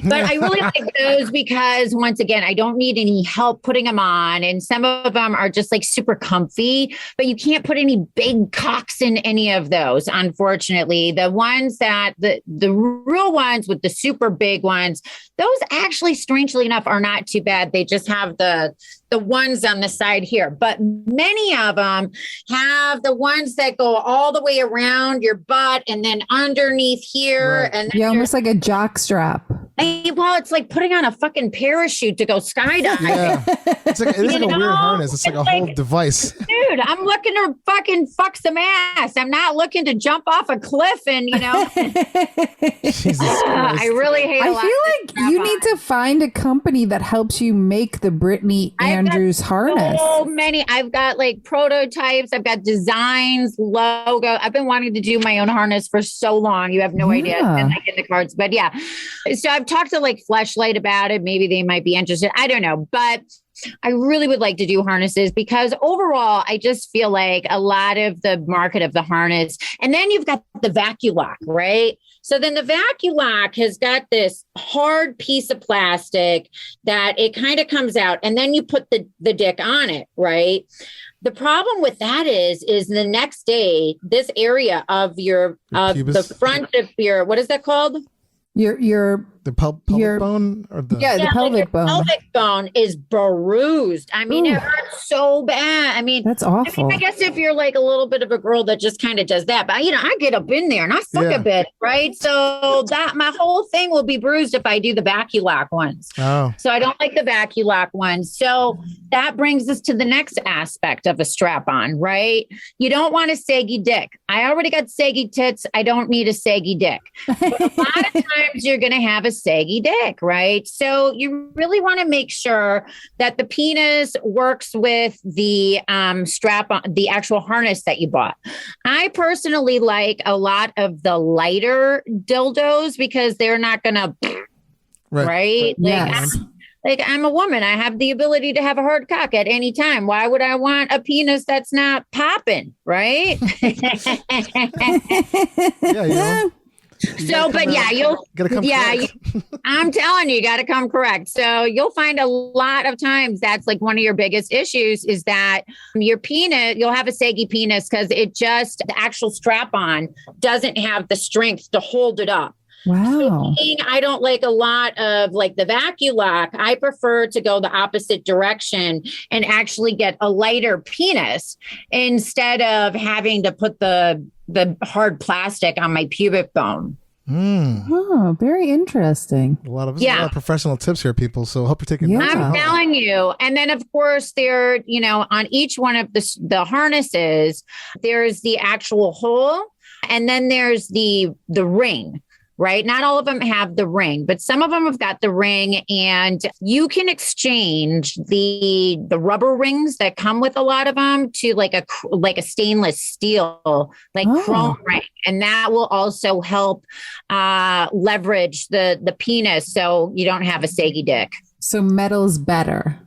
But I really like those because once again, I don't need any help putting them on. And some of them are just like super comfy, but you can't put any big cocks in any of those. Unfortunately, the ones that the real ones with the super big ones, those actually, strangely enough, are not too bad. They just have the ones on the side here, but many of them have the ones that go all the way around your butt and then underneath here. Right. And then almost like a jock strap. Well, it's like putting on a fucking parachute to go skydiving. Yeah. It's like, it is like a weird know? harness. It's like a whole device. Dude, I'm looking to fucking fuck some ass. I'm not looking to jump off a cliff and, Jesus Christ. I really hate I feel like you need to find a company that helps you make the Brittany Andrews harness. So many. I've got like prototypes. I've got designs, logo. I've been wanting to do my own harness for so long. You have no idea. It's been like in the cards, but yeah. So I've talked to like Fleshlight about it. Maybe they might be interested. I don't know, but I really would like to do harnesses because overall, I just feel like a lot of the market of the harness, and then you've got the vaculock, right? So then the vaculock has got this hard piece of plastic that it kind of comes out, and then you put the dick on it, right? The problem with that is the next day, this area of the front of your, what is that called? The pelvic bone or the the pelvic bone. Pelvic bone is bruised. I mean, it hurts so bad. I mean, that's awful. I guess if you're like a little bit of a girl that just kind of does that, but I get up in there and I fuck a bit, right? So that my whole thing will be bruised if I do the vaculock ones. Oh. So I don't like the vaculock ones. So that brings us to the next aspect of a strap-on, right? You don't want a saggy dick. I already got saggy tits. I don't need a saggy dick. But a lot of times you're going to have a saggy dick, right? So you really want to make sure that the penis works with the strap on, the actual harness that you bought. I personally like a lot of the lighter dildos because they're not going to, right? Like I'm a woman. I have the ability to have a hard cock at any time. Why would I want a penis that's not popping, right? So, but yeah, I'm telling you, got to come correct. So you'll find a lot of times that's like one of your biggest issues is that your penis, you'll have a saggy penis because the actual strap on doesn't have the strength to hold it up. Wow. So I don't like a lot of like the vaculock. I prefer to go the opposite direction and actually get a lighter penis instead of having to put the hard plastic on my pubic bone. Oh, very interesting. A lot of professional tips here, people. So I hope you're taking notes. I'm telling you. And then of course there, on each one of the harnesses, there's the actual hole and then there's the ring. Right? Not all of them have the ring, but some of them have got the ring and you can exchange the rubber rings that come with a lot of them to like a stainless steel, chrome ring. And that will also help leverage the penis so you don't have a saggy dick. So metal's better.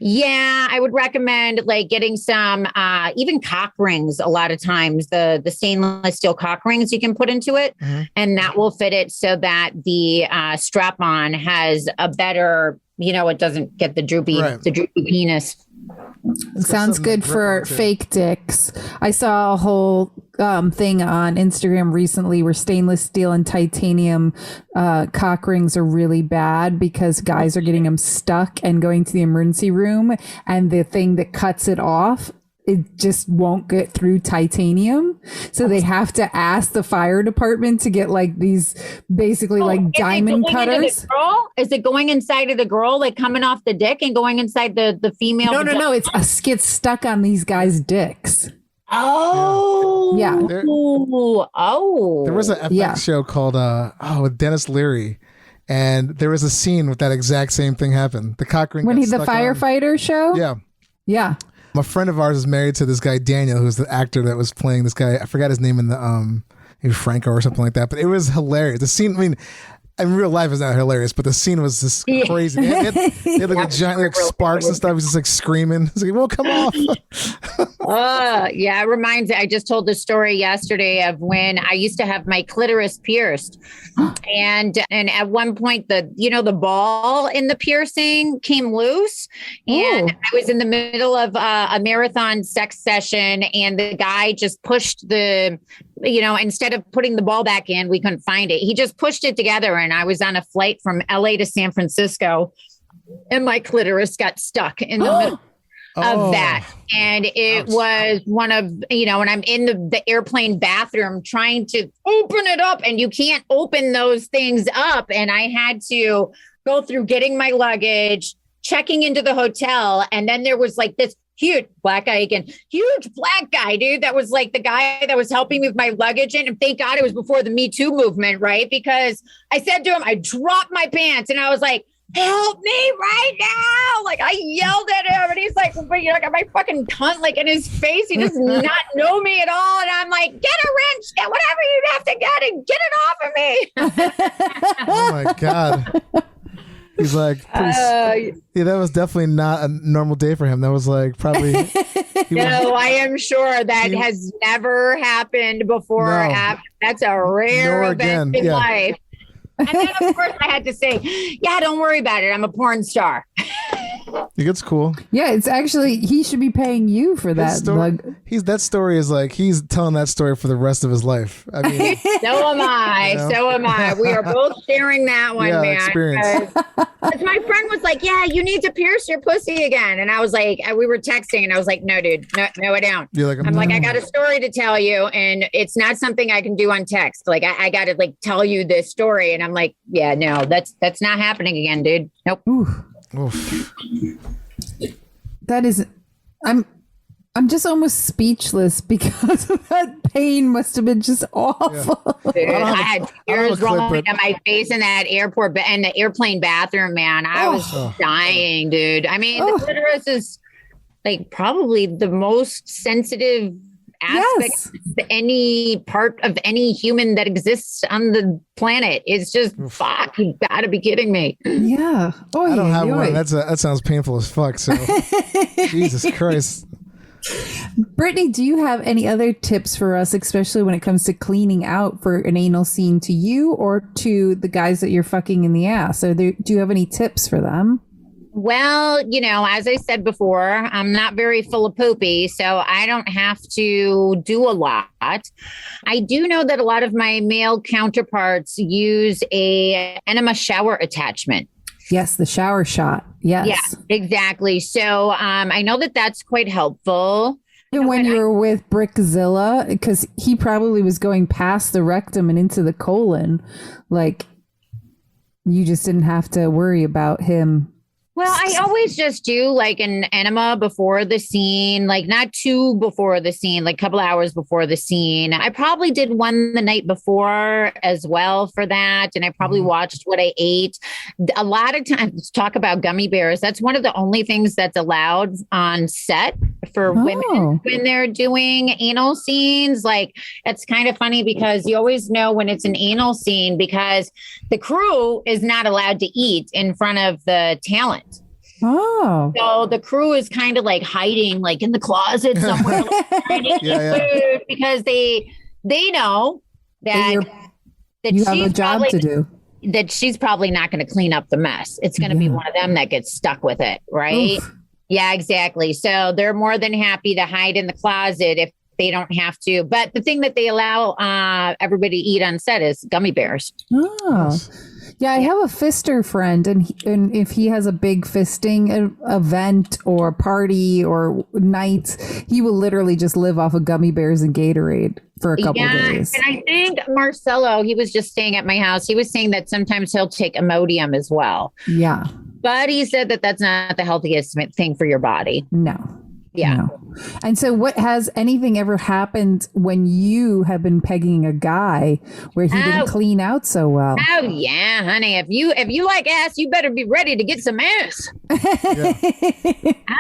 Yeah, I would recommend like getting some even cock rings. A lot of times the stainless steel cock rings you can put into it and that will fit it so that the strap on has a better, it doesn't get the droopy penis. Sounds good for fake dicks. I saw a whole thing on Instagram recently where stainless steel and titanium cock rings are really bad because guys are getting them stuck and going to the emergency room, and the thing that cuts it off, it just won't get through titanium. So they have to ask the fire department to get like these basically like diamond cutters. Is it going inside of the girl, like coming off the dick and going inside the female? No. It gets stuck on these guys' dicks. Oh, yeah. There was an FX show called with Dennis Leary. And there was a scene with that exact same thing happen. The cock ring. When he's the firefighter show? Yeah. Yeah. A friend of ours is married to this guy Daniel, who's the actor that was playing this guy. I forgot his name in the maybe Franco or something like that. But it was hilarious. The scene, I mean, in real life is not hilarious, but the scene was just crazy. They had like a giant sparks and stuff. He's just like screaming. It's like, well, come off. Yeah, it reminds me. I just told the story yesterday of when I used to have my clitoris pierced. And at one point the ball in the piercing came loose. And I was in the middle of a marathon sex session and the guy just pushed instead of putting the ball back in, we couldn't find it. He just pushed it together and I was on a flight from LA to San Francisco and my clitoris got stuck in the middle. of that. And it was one of, when I'm in the airplane bathroom trying to open it up, and you can't open those things up. And I had to go through getting my luggage, checking into the hotel. And then there was like this huge black guy again, huge black guy, dude. That was like the guy that was helping me with my luggage. And thank God it was before the Me Too movement, right? Because I said to him, I dropped my pants and I was like, help me right now. Like I yelled at him and he's like, but you know, got my fucking cunt like in his face. He does not know me at all. And I'm like, get a wrench, get whatever you have to get and get it off of me. Oh my God. He's like, yeah, that was definitely not a normal day for him. That was like probably. No, I am sure that has never happened before. No. That's a rare event in life. And then, of course, I had to say, yeah, don't worry about it. I'm a porn star. It's cool. Yeah, it's actually, he should be paying you for that. That story is like, he's telling that story for the rest of his life. I mean, so am I. So am I. We are both sharing that one, man. Experience. Because my friend was like, yeah, you need to pierce your pussy again. And I was like, we were texting and I was like, no, dude, no, I don't. You're like, I'm like, I got a story to tell you. And it's not something I can do on text. Like, I got to like tell you this story. And I'm like, yeah, no, that's not happening again, dude. Nope. Oof. That is, I'm just almost speechless because that pain must have been just awful. Yeah. Dude, I had tears rolling down my face in that airport and the airplane bathroom, man. I was dying, dude. I mean, the clitoris is like probably the most sensitive aspect of any part of any human that exists on the planet. It's just fuck. You gotta be kidding me. Yeah. I don't have one. That sounds painful as fuck. So Jesus Christ. Brittany, do you have any other tips for us, especially when it comes to cleaning out for an anal scene to you or to the guys that you're fucking in the ass? Do you have any tips for them? Well, as I said before, I'm not very full of poopy, so I don't have to do a lot. I do know that a lot of my male counterparts use a enema shower attachment. Yes, the shower shot. Yes. Yeah, exactly. So I know that that's quite helpful. Even when you were with Brickzilla, because he probably was going past the rectum and into the colon, like you just didn't have to worry about him. Well, I always just do like an enema before the scene, like not two before the scene, like a couple hours before the scene. I probably did one the night before as well for that. And I probably watched what I ate. A lot of times, talk about gummy bears. That's one of the only things that's allowed on set for women when they're doing anal scenes. Like, it's kind of funny because you always know when it's an anal scene because the crew is not allowed to eat in front of the talent. Oh, so the crew is kind of like hiding, like in the closet somewhere, food because they know that you have a job to do. That she's probably not going to clean up the mess. It's going to be one of them that gets stuck with it, right? Oof. Yeah, exactly. So they're more than happy to hide in the closet if they don't have to. But the thing that they allow everybody to eat on set is gummy bears. Oh. Yeah, I have a fister friend, and if he has a big fisting event or party or night, he will literally just live off of gummy bears and Gatorade for a couple days. And I think Marcelo, he was just staying at my house. He was saying that sometimes he'll take Imodium as well. Yeah. But he said that that's not the healthiest thing for your body. No. Yeah. No. And so has anything ever happened when you have been pegging a guy where he didn't clean out so well? Oh yeah, honey. If you like ass, you better be ready to get some ass. I've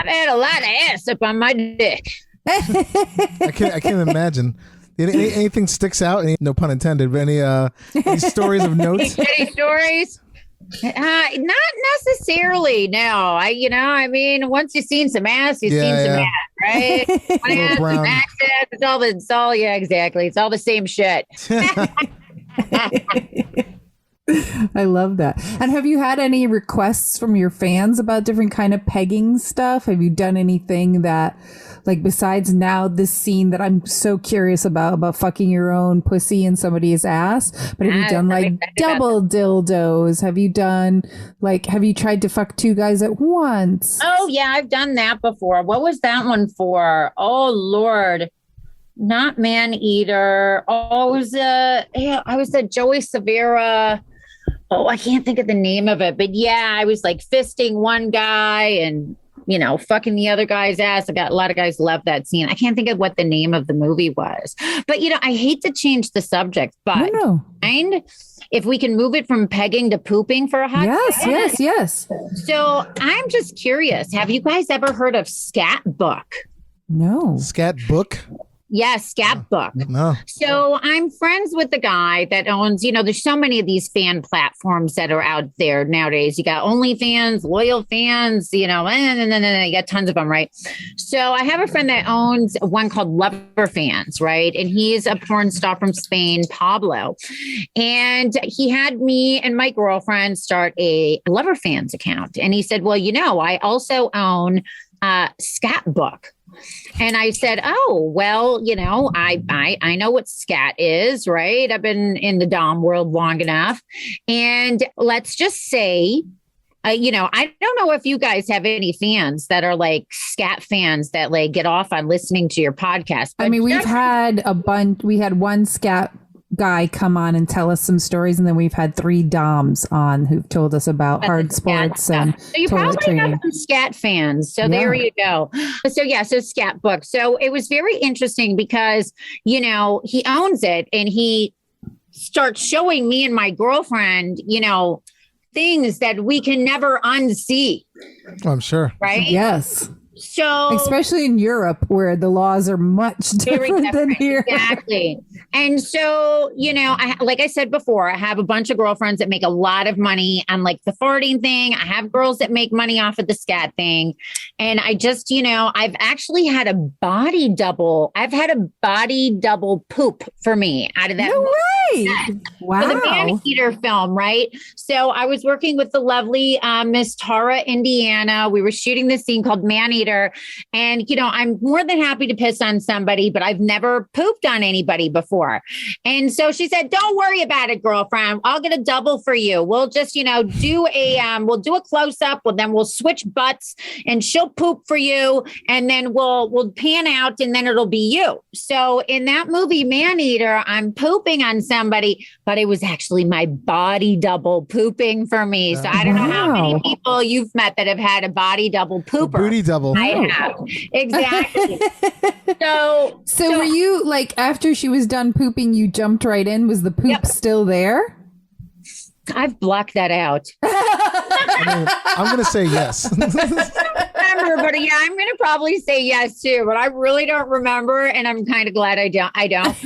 had a lot of ass up on my dick. I can't imagine. Anything sticks out? No pun intended, but any stories of note? Any stories? Not necessarily. No, I mean, once you've seen some ass, you've seen some ass, right? Some access, it's all, yeah, exactly. It's all the same shit. I love that. And have you had any requests from your fans about different kind of pegging stuff? Have you done anything that, like, besides now this scene that I'm so curious about fucking your own pussy in somebody's ass, but have you done like double dildos? Have you done like, have you tried to fuck two guys at once? Oh yeah, I've done that before. What was that one for? Oh Lord. Not man eater. Oh, I was a Joey Severa. Oh, I can't think of the name of it, but yeah, I was like fisting one guy and, you know, fucking the other guy's ass. I got a lot of guys love that scene. I can't think of what the name of the movie was, but you know, I hate to change the subject, but mind if we can move it from pegging to pooping for a hot second? Yes. So I'm just curious. Have you guys ever heard of Scat Book? No. Scat book? Yes, Scapbook. No. So I'm friends with the guy that owns, you know, there's so many of these fan platforms that are out there nowadays. You got OnlyFans, Loyal Fans, you know, and then you got tons of them, right? So I have a friend that owns one called Lover Fans, right? And he's a porn star from Spain, Pablo. And he had me and my girlfriend start a Lover Fans account. And he said, well, you know, I also own Scatbook. And I said, oh, well, you know, I know what scat is, right? I've been in the Dom world long enough. And let's just say, you know, I don't know if you guys have any fans that are like scat fans that like get off on listening to your podcast. I mean, we've had a bunch. We had one scat guy come on and tell us some stories, and then we've had 3 doms on who've told us about hard sports and so you toilet probably training. have some scat fans. So there you go. So Scat Book. So it was very interesting because, you know, he owns it and he starts showing me and my girlfriend, you know, things that we can never unsee. Oh, I'm sure. Right? Yes. So especially in Europe where the laws are much different than here. Exactly. And so, you know, like I said before, I have a bunch of girlfriends that make a lot of money on like the farting thing. I have girls that make money off of the scat thing. And I just, you know, I've actually had a body double. I've had a body double poop for me out of that. No way. Wow. For the Man Eater film, right? So I was working with the lovely Miss Tara, Indiana. We were shooting this scene called Man Eater. And, you know, I'm more than happy to piss on somebody, but I've never pooped on anybody before. And so she said, don't worry about it, girlfriend. I'll get a double for you. We'll just, you know, do a close up. Well, then we'll switch butts and she'll poop for you. And then we'll pan out and then it'll be you. So in that movie, Man Eater, I'm pooping on somebody, but it was actually my body double pooping for me. So I don't know how many people you've met that have had a body double pooper. Booty double. I have. Exactly. So were you like, after she was done pooping, you jumped right in? Was the poop still there? I've blocked that out. I'm going to say yes. Remember, but yeah, I'm going to probably say yes too, but I really don't remember. And I'm kind of glad I don't.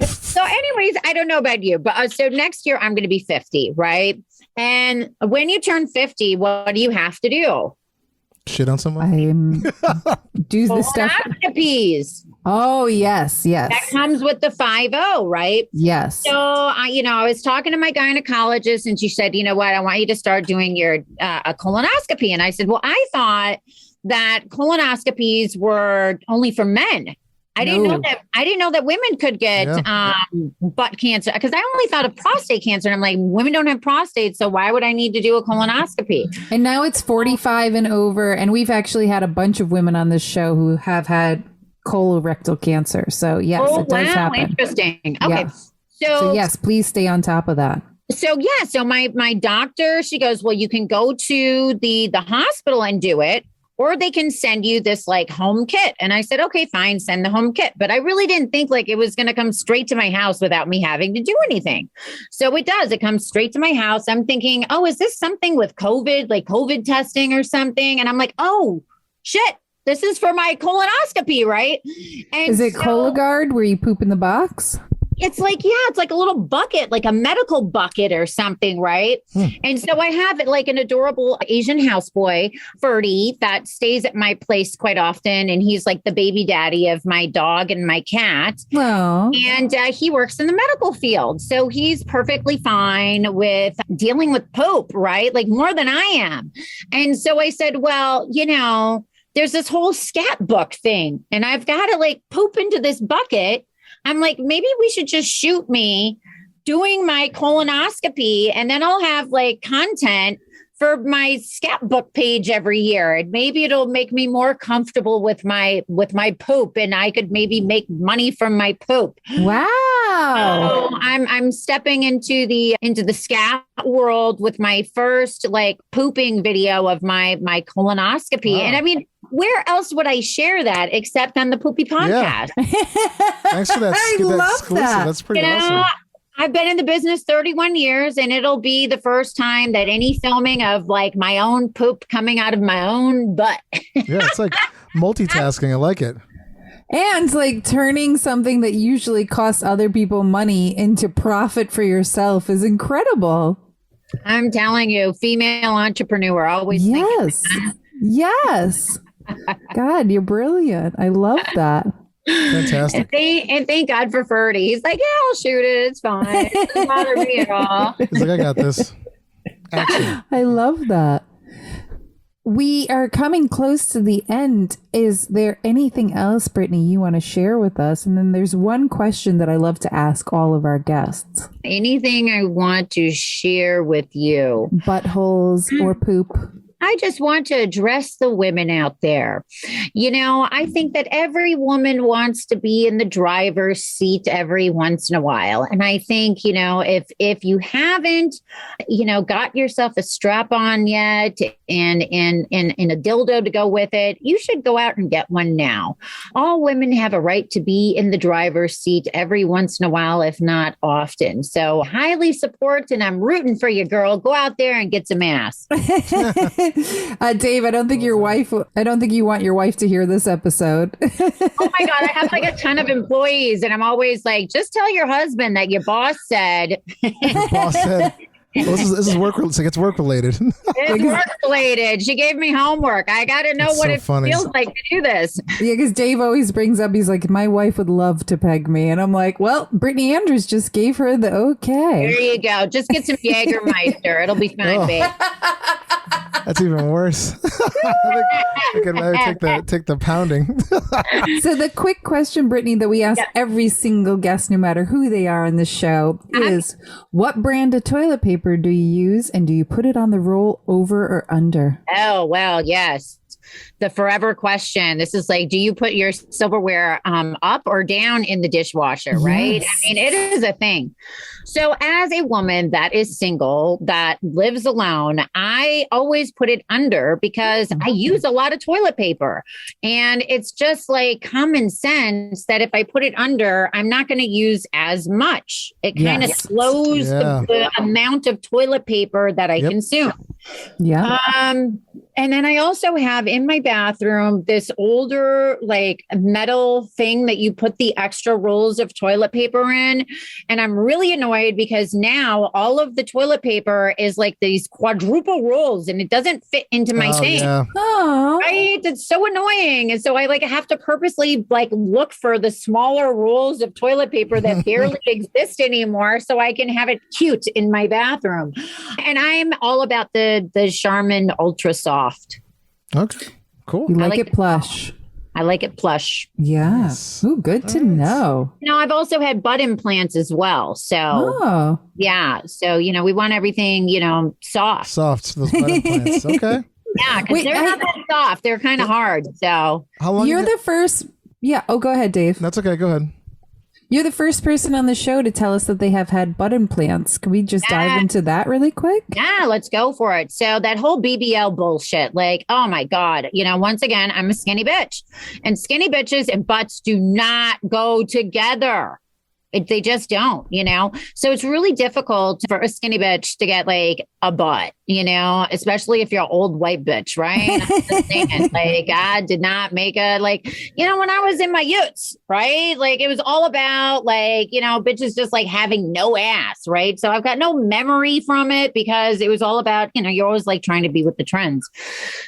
So anyways, I don't know about you, but so next year I'm going to be 50, right? And when you turn 50, what do you have to do? Shit on someone? Do the stuff. Colonoscopies. Oh, yes. That comes with the 5-0, right? Yes. So, I was talking to my gynecologist and she said, you know what, I want you to start doing your a colonoscopy. And I said, well, I thought that colonoscopies were only for men. I didn't know that women could get butt cancer because I only thought of prostate cancer. And I'm like, women don't have prostate. So why would I need to do a colonoscopy? And now it's 45 and over. And we've actually had a bunch of women on this show who have had colorectal cancer. So yes, it does happen. Interesting. Okay. Yeah. So yes, please stay on top of that. So my doctor, she goes, well, you can go to the hospital and do it. Or they can send you this like home kit. And I said, okay, fine, send the home kit. But I really didn't think like it was going to come straight to my house without me having to do anything. So it does. It comes straight to my house. I'm thinking, oh, is this something with COVID, like COVID testing or something? And I'm like, oh, shit, this is for my colonoscopy, right? And is it Cologuard where you poop in the box? It's like, yeah, it's like a little bucket, like a medical bucket or something, right? And so I have it like an adorable Asian houseboy, Ferdy, that stays at my place quite often. And he's like the baby daddy of my dog and my cat. Oh. And he works in the medical field. So he's perfectly fine with dealing with poop, right? Like more than I am. And so I said, well, there's this whole scat book thing, and I've got to like poop into this bucket. I'm like, maybe we should just shoot me doing my colonoscopy, and then I'll have like content for my scat book page every year. And maybe it'll make me more comfortable with my poop, and I could maybe make money from my poop. Wow. So I'm stepping into the scat world with my first like pooping video of my colonoscopy. Wow. And I mean, where else would I share that except on the Poopy podcast? Yeah. Thanks for that. I love exclusive. that. That's pretty awesome. I've been in the business 31 years, and it'll be the first time that any filming of like my own poop coming out of my own butt. Yeah, it's like multitasking. I like it. And like turning something that usually costs other people money into profit for yourself is incredible. I'm telling you, female entrepreneur always. Yes. Yes. God, you're brilliant. I love that. Fantastic. And thank God for Ferdy. He's like, yeah, I'll shoot it. It's fine. It doesn't bother me at all. He's like, I got this. Action. I love that. We are coming close to the end. Is there anything else, Brittany, you want to share with us? And then there's one question that I love to ask all of our guests. Anything I want to share with you? Buttholes or poop? I just want to address the women out there. I think that every woman wants to be in the driver's seat every once in a while. And I think, if you haven't, got yourself a strap on yet and a dildo to go with it, you should go out and get one now. All women have a right to be in the driver's seat every once in a while, if not often. So highly support, and I'm rooting for you, girl. Go out there and get some ass. Dave, I don't think you want your wife to hear this episode. Oh my God, I have like a ton of employees, and I'm always like, just tell your husband that your boss said. Your boss said. Well, this is work. It's like it's work related. It's work related. She gave me homework. I got to know what it feels like to do this. Yeah, because Dave always brings up, he's like, my wife would love to peg me. And I'm like, well, Brittany Andrews just gave her the okay. There you go. Just get some Jägermeister. It'll be fine, babe. That's even worse. I can take the pounding. So the quick question, Brittany, that we ask every single guest, no matter who they are on the show, is what brand of toilet paper do you use, and do you put it on the roll over or under? Oh, well, yes. The forever question. This is like, do you put your silverware up or down in the dishwasher, right? Yes. I mean, it is a thing. So as a woman that is single, that lives alone, I always put it under because I use a lot of toilet paper. And it's just like common sense that if I put it under, I'm not going to use as much. It kind of slows the amount of toilet paper that I consume. Yeah. And then I also have in my bathroom this older like metal thing that you put the extra rolls of toilet paper in. And I'm really annoyed because now all of the toilet paper is like these quadruple rolls and it doesn't fit into my thing. Yeah. Oh. Right? It's so annoying. And so I like have to purposely like look for the smaller rolls of toilet paper that barely exist anymore so I can have it cute in my bathroom. And I'm all about the Charmin Ultra Soft. Okay, cool. You like it plush. I like it plush. Yeah. Nice. Ooh, good to know. I've also had butt implants as well. So, yeah. So, we want everything, soft. Soft, those butt implants. Okay. Yeah, because they're not that soft. They're kind of hard. So, how long? You're the first. Yeah. Oh, go ahead, Dave. That's okay. Go ahead. You're the first person on the show to tell us that they have had butt implants. Can we just dive into that really quick? Yeah, let's go for it. So that whole BBL bullshit, like, oh my God, once again, I'm a skinny bitch and skinny bitches and butts do not go together. They just don't, So it's really difficult for a skinny bitch to get like a butt, especially if you're an old white bitch, right? Like God did not make a when I was in my youths, right? Like it was all about bitches just like having no ass, right? So I've got no memory from it because it was all about, you're always like trying to be with the trends.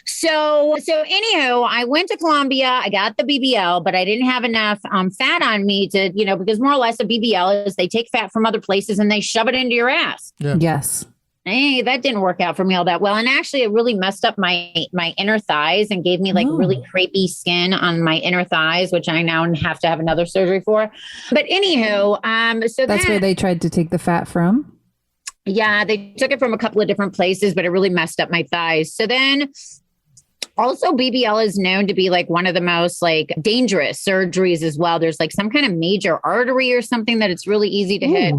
So anywho, I went to Colombia. I got the BBL, but I didn't have enough fat on me to, because more or less a BBL is they take fat from other places and they shove it into your ass. Yeah. Yes. Hey, that didn't work out for me all that well. And actually, it really messed up my inner thighs and gave me like really crepey skin on my inner thighs, which I now have to have another surgery for. But anywho, so that's where they tried to take the fat from. Yeah, they took it from a couple of different places, but it really messed up my thighs. So then also BBL is known to be like one of the most like dangerous surgeries as well. There's like some kind of major artery or something that it's really easy to hit.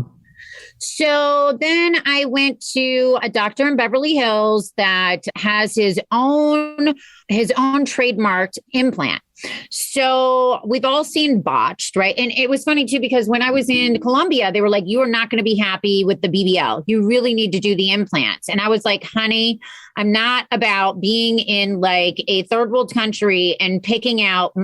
So then I went to a doctor in Beverly Hills that has his own trademarked implant. So we've all seen botched, right? And it was funny too, because when I was in Colombia, they were like, you are not going to be happy with the BBL. You really need to do the implants. And I was like, honey, I'm not about being in like a third world country and picking out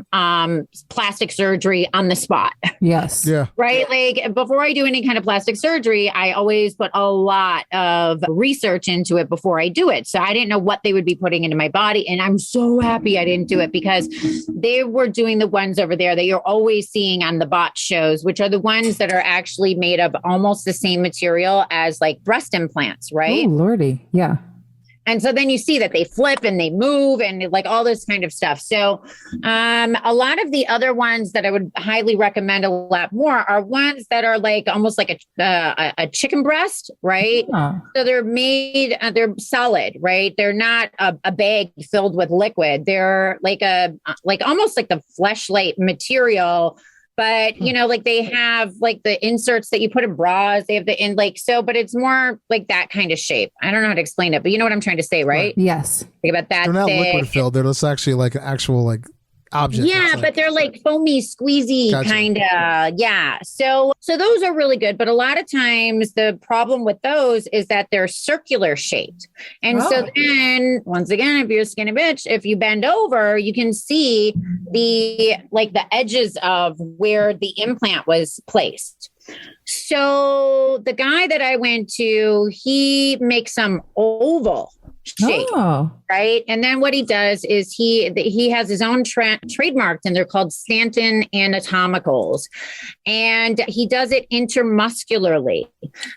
plastic surgery on the spot. Yes. Yeah. Right. Like before I do any kind of plastic surgery, I always put a lot of research into it before I do it. So I didn't know what they would be putting into my body. And I'm so happy I didn't do it because they were doing the ones over there that you're always seeing on the bot shows, which are the ones that are actually made of almost the same material as like breast implants, right? Oh, Lordy. Yeah. And so then you see that they flip and they move and like all this kind of stuff. So a lot of the other ones that I would highly recommend a lot more are ones that are like almost like a chicken breast, right? Huh. So they're made, they're solid, right? They're not a bag filled with liquid. They're like almost like the fleshlight material. But, like they have like the inserts that you put in bras, they have but it's more like that kind of shape. I don't know how to explain it, but you know what I'm trying to say, right? Yes. Think about that. They're not liquid filled. They're just actually like an actual like object. Yeah, but they're like foamy, squeezy kind of. Yeah. So those are really good. But a lot of times the problem with those is that they're circular shaped. And so then once again, if you're a skinny bitch, if you bend over, you can see the edges of where the implant was placed. So the guy that I went to, he makes some oval shape, right? And then what he does is he has his own trademarked, and they're called Stanton anatomicals, and he does it intermuscularly.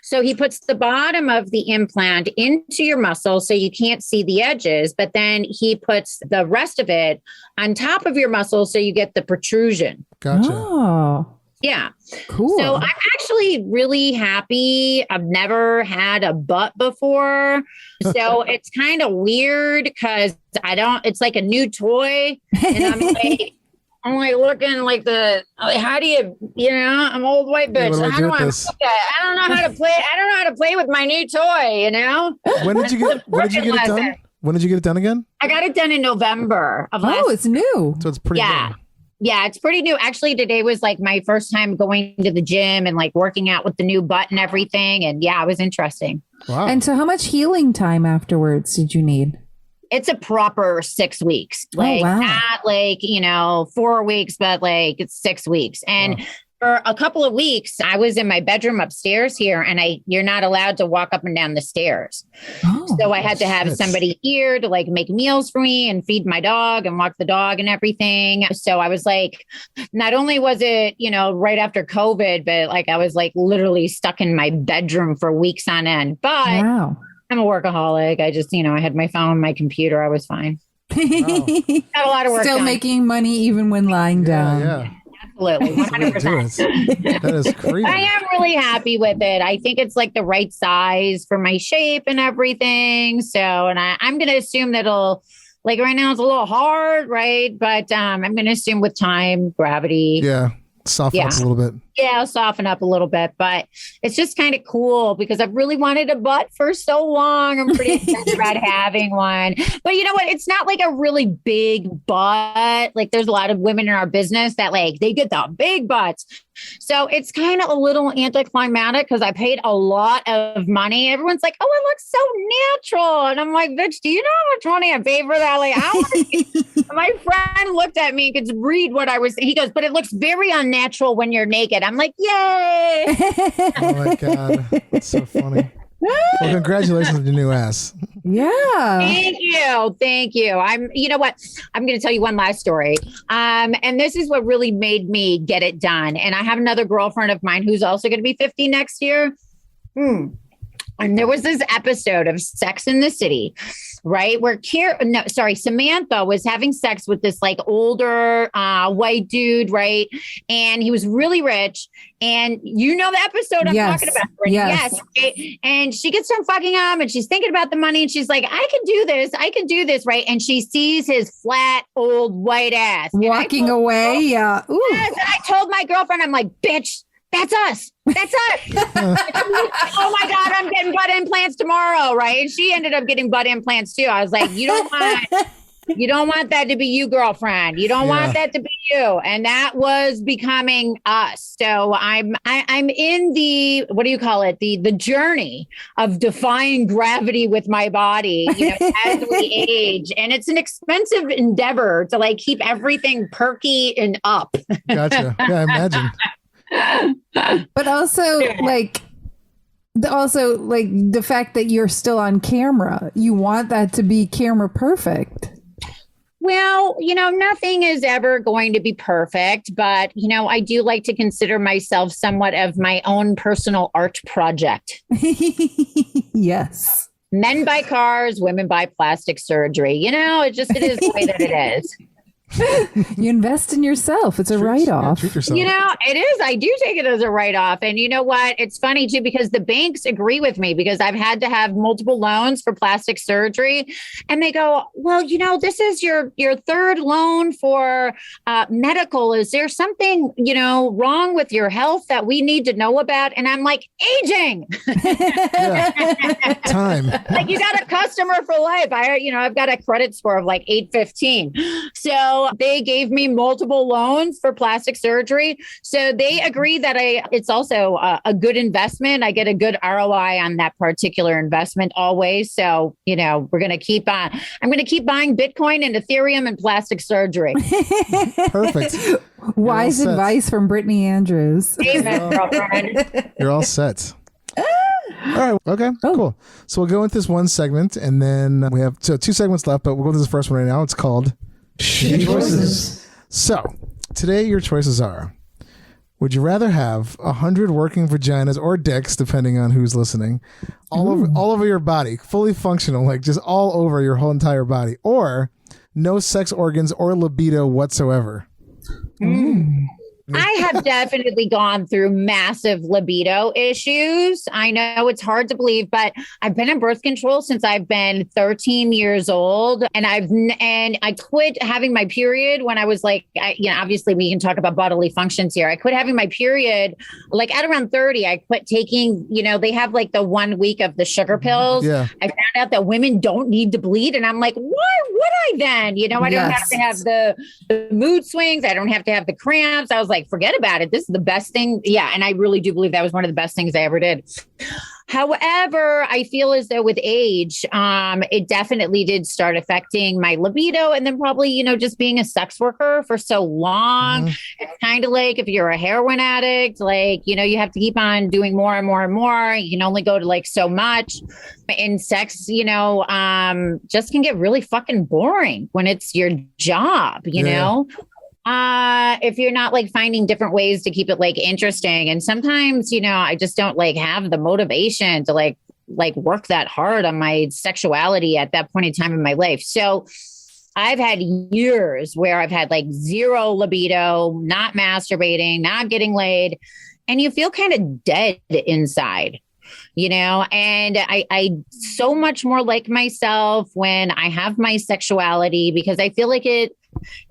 So he puts the bottom of the implant into your muscle so you can't see the edges, but then he puts the rest of it on top of your muscle so you get the protrusion. Gotcha. Oh. Yeah. Cool. So I'm actually really happy. I've never had a butt before. So it's kind of weird because it's like a new toy. And I'm like looking like how do you, I'm old white bitch. Yeah, How do I play that? I don't know how to play. I don't know how to play with my new toy, When did you get it done? When did you get it done again? I got it done in November of last. Oh, it's new. So it's pretty new. Yeah, it's pretty new. Actually, today was like my first time going to the gym and like working out with the new butt and everything. And yeah, it was interesting. Wow. And so how much healing time afterwards did you need? It's a proper 6 weeks. Like not like, 4 weeks, but like it's 6 weeks. And for a couple of weeks, I was in my bedroom upstairs here, and you're not allowed to walk up and down the stairs. So I had to have somebody here to like make meals for me and feed my dog and walk the dog and everything. So I was like, not only was it, right after COVID, but like I was like literally stuck in my bedroom for weeks on end. But I'm a workaholic. I just, I had my phone, my computer. I was fine. Wow. Had a lot of work. Still making money even when lying down. Yeah. Absolutely. 100%. That is crazy. I am really happy with it. I think it's like the right size for my shape and everything. So, and I'm going to assume that it'll, like right now it's a little hard, right? But I'm going to assume with time, gravity. Yeah. Soften up a little bit. Yeah, I'll soften up a little bit, but it's just kind of cool because I've really wanted a butt for so long. I'm pretty excited about having one. But you know what? It's not like a really big butt. Like there's a lot of women in our business that like they get the big butts. So it's kind of a little anticlimactic because I paid a lot of money. Everyone's like, oh, it looks so natural. And I'm like, bitch, do you know how much money I paid for that? Like, my friend looked at me and could read what I was saying. He goes, but it looks very unnatural when you're naked. I'm like, yay. Oh my God. That's so funny. Well, congratulations on your new ass. Yeah. Thank you. Thank you. You know what? I'm going to tell you one last story. And this is what really made me get it done. And I have another girlfriend of mine who's also going to be 50 next year. And there was this episode of Sex in the City, right? Where Samantha was having sex with this like older white dude, right? And he was really rich. And you know the episode I'm talking about. Right? Yes. Right? And she gets done fucking him and she's thinking about the money and she's like, I can do this, right? And she sees his flat old white ass. Walking away. Yeah. Ooh. Yes, and I told my girlfriend, I'm like, bitch, that's us. That's us. Oh my God, I'm getting butt implants tomorrow, right? And she ended up getting butt implants too. I was like, you don't want that to be you, girlfriend. You don't want that to be you. And that was becoming us. So I'm in the, what do you call it? The journey of defying gravity with my body, as we age. And it's an expensive endeavor to like keep everything perky and up. Gotcha. Yeah, I imagine. But also the fact that you're still on camera, you want that to be camera perfect. Well, nothing is ever going to be perfect, but, I do like to consider myself somewhat of my own personal art project. Yes. Men buy cars, women buy plastic surgery. It is the way that it is. You invest in yourself. It's a write-off. Treat yourself. It is. I do take it as a write-off. And you know what? It's funny too, because the banks agree with me because I've had to have multiple loans for plastic surgery. And they go, well, this is your third loan for medical. Is there something, wrong with your health that we need to know about? And I'm like, aging. Time. Like you got a customer for life. I've got a credit score of like 815. So they gave me multiple loans for plastic surgery. So they agree that it's also a good investment. I get a good ROI on that particular investment always. So, we're going to keep on. I'm going to keep buying Bitcoin and Ethereum and plastic surgery. Perfect. Wise advice from Brittany Andrews. Amen, girlfriend. You're all set. All right. Okay. Cool. So we'll go into this one segment and then we have two segments left, but we'll go to this first one right now. It's called Shitty Choices. So today your choices are: would you rather have 100 working vaginas or dicks, depending on who's listening, all over your body, fully functional, like just all over your whole entire body, or no sex organs or libido whatsoever? I have definitely gone through massive libido issues. I know it's hard to believe, but I've been on birth control since I've been 13 years old. And I quit having my period when I was like, obviously we can talk about bodily functions here. I quit having my period like at around 30. I quit taking, they have like the 1 week of the sugar pills. Yeah. I found out that women don't need to bleed. And I'm like, why would I then? I don't have to have the mood swings. I don't have to have the cramps. I was like, forget about it. This is the best thing. Yeah. And I really do believe that was one of the best things I ever did. However, I feel as though with age, it definitely did start affecting my libido. And then probably, just being a sex worker for so long, it's kind of like if you're a heroin addict, like, you have to keep on doing more and more and more. You can only go to like so much. And sex, just can get really fucking boring when it's your job, you know? If you're not like finding different ways to keep it like interesting. And sometimes, I just don't like have the motivation to like work that hard on my sexuality at that point in time in my life. So I've had years where I've had like zero libido, not masturbating, not getting laid, and you feel kind of dead inside. And I so much more like myself when I have my sexuality because I feel like it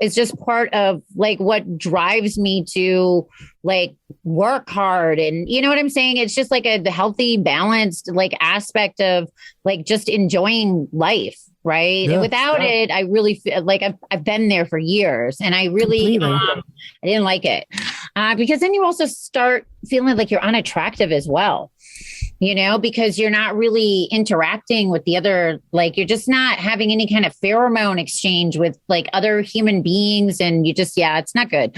It's just part of like what drives me to like work hard. And you know what I'm saying? It's just like the healthy, balanced like aspect of like just enjoying life. Right. And without it, I really feel like I've been there for years and I really, I didn't like it because then you also start feeling like you're unattractive as well, you know, because you're not really interacting with the other, like you're just not having any kind of pheromone exchange with like other human beings. And you just, it's not good.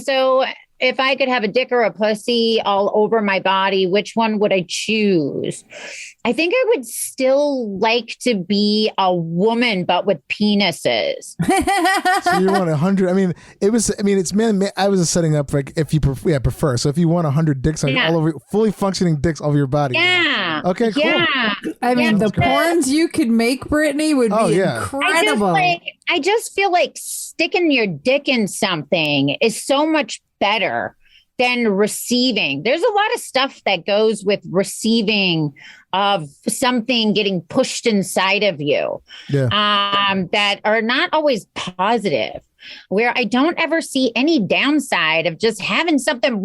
So if I could have a dick or a pussy all over my body, which one would I choose? I think I would still like to be a woman, but with penises. So you want 100? I mean, it's man. I was just setting up like if you prefer. So if you want 100 dicks all over, fully functioning dicks all over your body. Yeah. Okay. Cool. Yeah. I mean, the porns you could make, Brittany, would be incredible. I just feel like sticking your dick in something is so much better than receiving. There's a lot of stuff that goes with receiving of something getting pushed inside of you that are not always positive, where I don't ever see any downside of just having something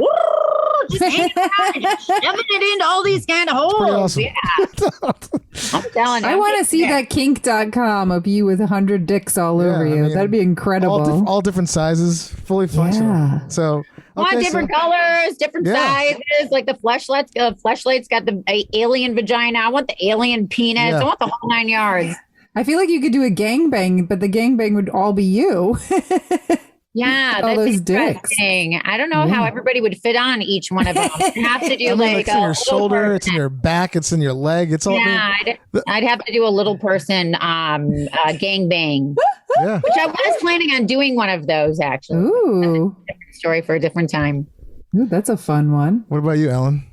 just hanging around and shoving it into all these kind of holes. Awesome. I'm telling you. I want to see that kink.com of you with 100 dicks all over you. I mean, that'd be incredible. All different sizes, fully functional. Yeah. So different colors, different sizes. Like the fleshlight's got the alien vagina. I want the alien penis. I want the whole 9 yards. I feel like you could do a gangbang, but the gangbang would all be you. Yeah, all that's those dicks. I don't know how everybody would fit on each one of them. You have to do it's in your shoulder, it's in your back, it's in your leg. It's all. Yeah, I'd have to do a little person gangbang. Yeah, which I was planning on doing one of those actually. Ooh, different story for a different time. Ooh, that's a fun one. What about you, Ellen?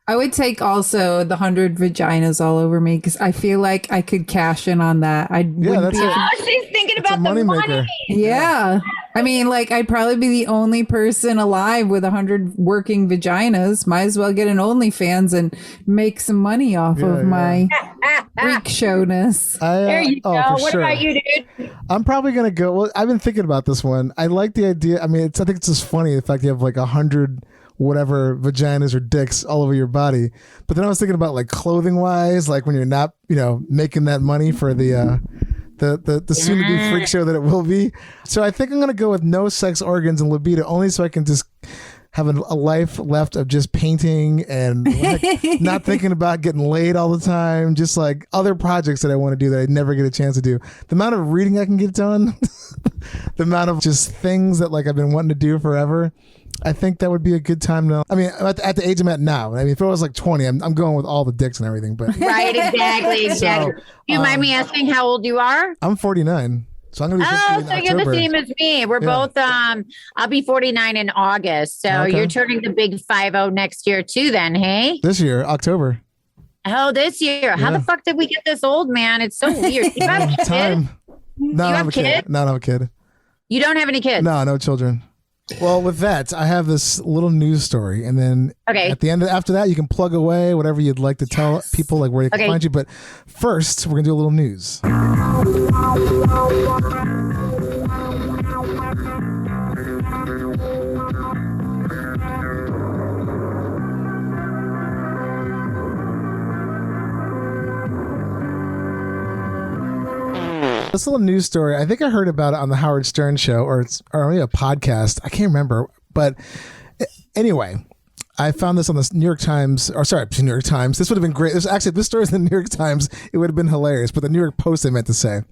I would take also the 100 vaginas all over me because I feel like I could cash in on that. She's thinking about the money. Yeah. I mean, like, I'd probably be the only person alive with 100 working vaginas. Might as well get an OnlyFans and make some money off of my freak showness. There you go. What about you, dude? I'm probably going to go. Well, I've been thinking about this one. I like the idea. I mean, I think it's just funny the fact you have like 100 whatever vaginas or dicks all over your body. But then I was thinking about like clothing wise, like when you're not, making that money for the soon to be freak show that it will be. So I think I'm going to go with no sex organs and libido only so I can just have a life left of just painting and not thinking about getting laid all the time. Just like other projects that I want to do that I never get a chance to do. The amount of reading I can get done, the amount of just things that like I've been wanting to do forever. I think that would be a good time now. I mean, at the age I'm at now. I mean, if it was like 20, I'm going with all the dicks and everything. But right, exactly. So, you mind me asking how old you are? I'm 49, so I'm gonna be 50 in so you're the same as me. We're both. I'll be 49 in August, so you're turning the big 50 next year too. Then, hey, this year, October. Oh, this year. How the fuck did we get this old, man? It's so weird. You have kids? Time. No, I have a kid. No, I don't have a kid. You don't have any kids? No children. Well, with that, I have this little news story, and then at the end, after that, you can plug away whatever you'd like to tell people, like where they can find you. But first, we're gonna do a little news. This little news story, I think I heard about it on the Howard Stern show or maybe a podcast. I can't remember. But anyway, I found this on the New York Times. New York Times. This would have been great. This story is in the New York Times. It would have been hilarious. But the New York Post, I meant to say.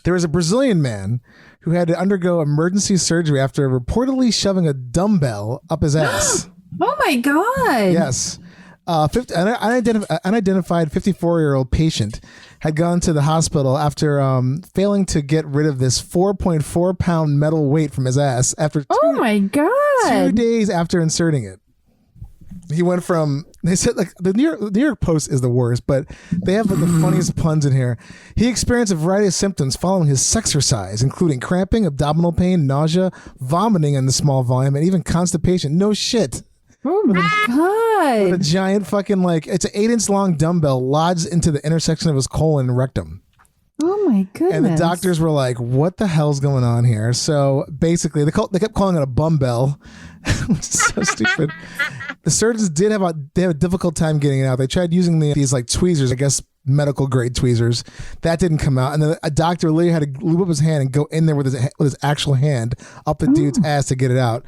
There was a Brazilian man who had to undergo emergency surgery after reportedly shoving a dumbbell up his ass. Oh, my God. Yes. An unidentified 54-year-old patient had gone to the hospital after failing to get rid of this 4.4-pound metal weight from his ass after my God. 2 days after inserting it. He went from, they said, like, the New York Post is the worst, but they have like, the funniest puns in here. He experienced a variety of symptoms following his sexercise, including cramping, abdominal pain, nausea, vomiting in the small volume, and even constipation. No shit. Oh my God. With a giant fucking, like, it's an 8-inch long dumbbell lodged into the intersection of his colon and rectum. Oh my goodness. And the doctors were like, what the hell's going on here? So basically, they kept calling it a bum bell, which is so stupid. The surgeons did have a difficult time getting it out. They tried using these like tweezers, I guess medical grade tweezers. That didn't come out. And then a doctor literally had to lube up his hand and go in there with his actual hand up the dude's ass to get it out.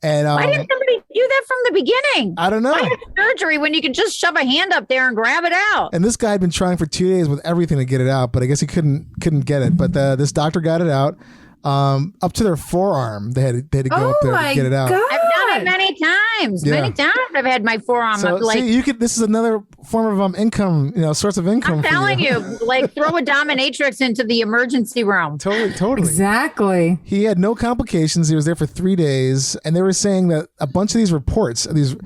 And why didn't somebody do that from the beginning? I don't know. Why have surgery when you can just shove a hand up there and grab it out? And this guy had been trying for 2 days with everything to get it out, but I guess he couldn't get it. But this doctor got it out. Up to their forearm, they had to go up there to get it out. God. I've done it many times. Yeah. Many times I've had my forearm So up. Like, see, you could. This is another form of income, source of income. I'm telling you, like throw a dominatrix into the emergency room. Totally. Exactly. He had no complications. He was there for 3 days, and they were saying that a bunch of these reports, these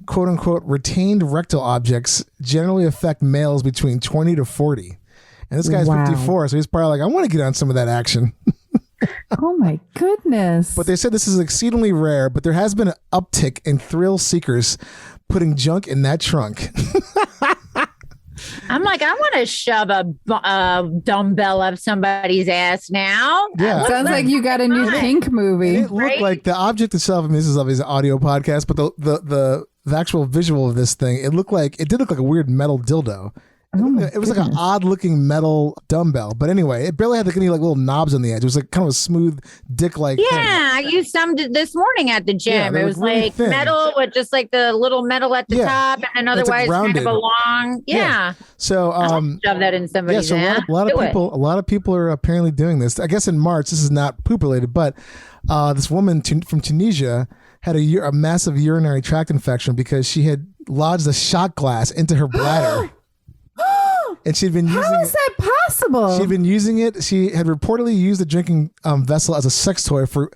quote unquote retained rectal objects, generally affect males between 20 to 40. And this guy's 54, so he's probably like, I want to get on some of that action. Oh my goodness. But they said this is exceedingly rare, but there has been an uptick in thrill seekers putting junk in that trunk. I'm like, I want to shove a dumbbell up somebody's ass now. Yeah. Sounds like you got a new Pink movie. It looked like the object itself, I mean, this is obviously an audio podcast, but the actual visual of this thing, it did look like a weird metal dildo. It was like an odd looking metal dumbbell. But anyway, it barely had any like little knobs on the edge. It was like kind of a smooth dick like thing. I used some this morning at the gym. It was really like thin. Metal with just like the little metal at the top and otherwise kind of a long. Yeah. So shove that in somebody's ass. A lot of people are apparently doing this. I guess in March, this is not poop related, but this woman from Tunisia had a massive urinary tract infection because she had lodged a shot glass into her bladder. And she'd been using How is that possible? She'd been using it. She had reportedly used the drinking vessel as a sex toy for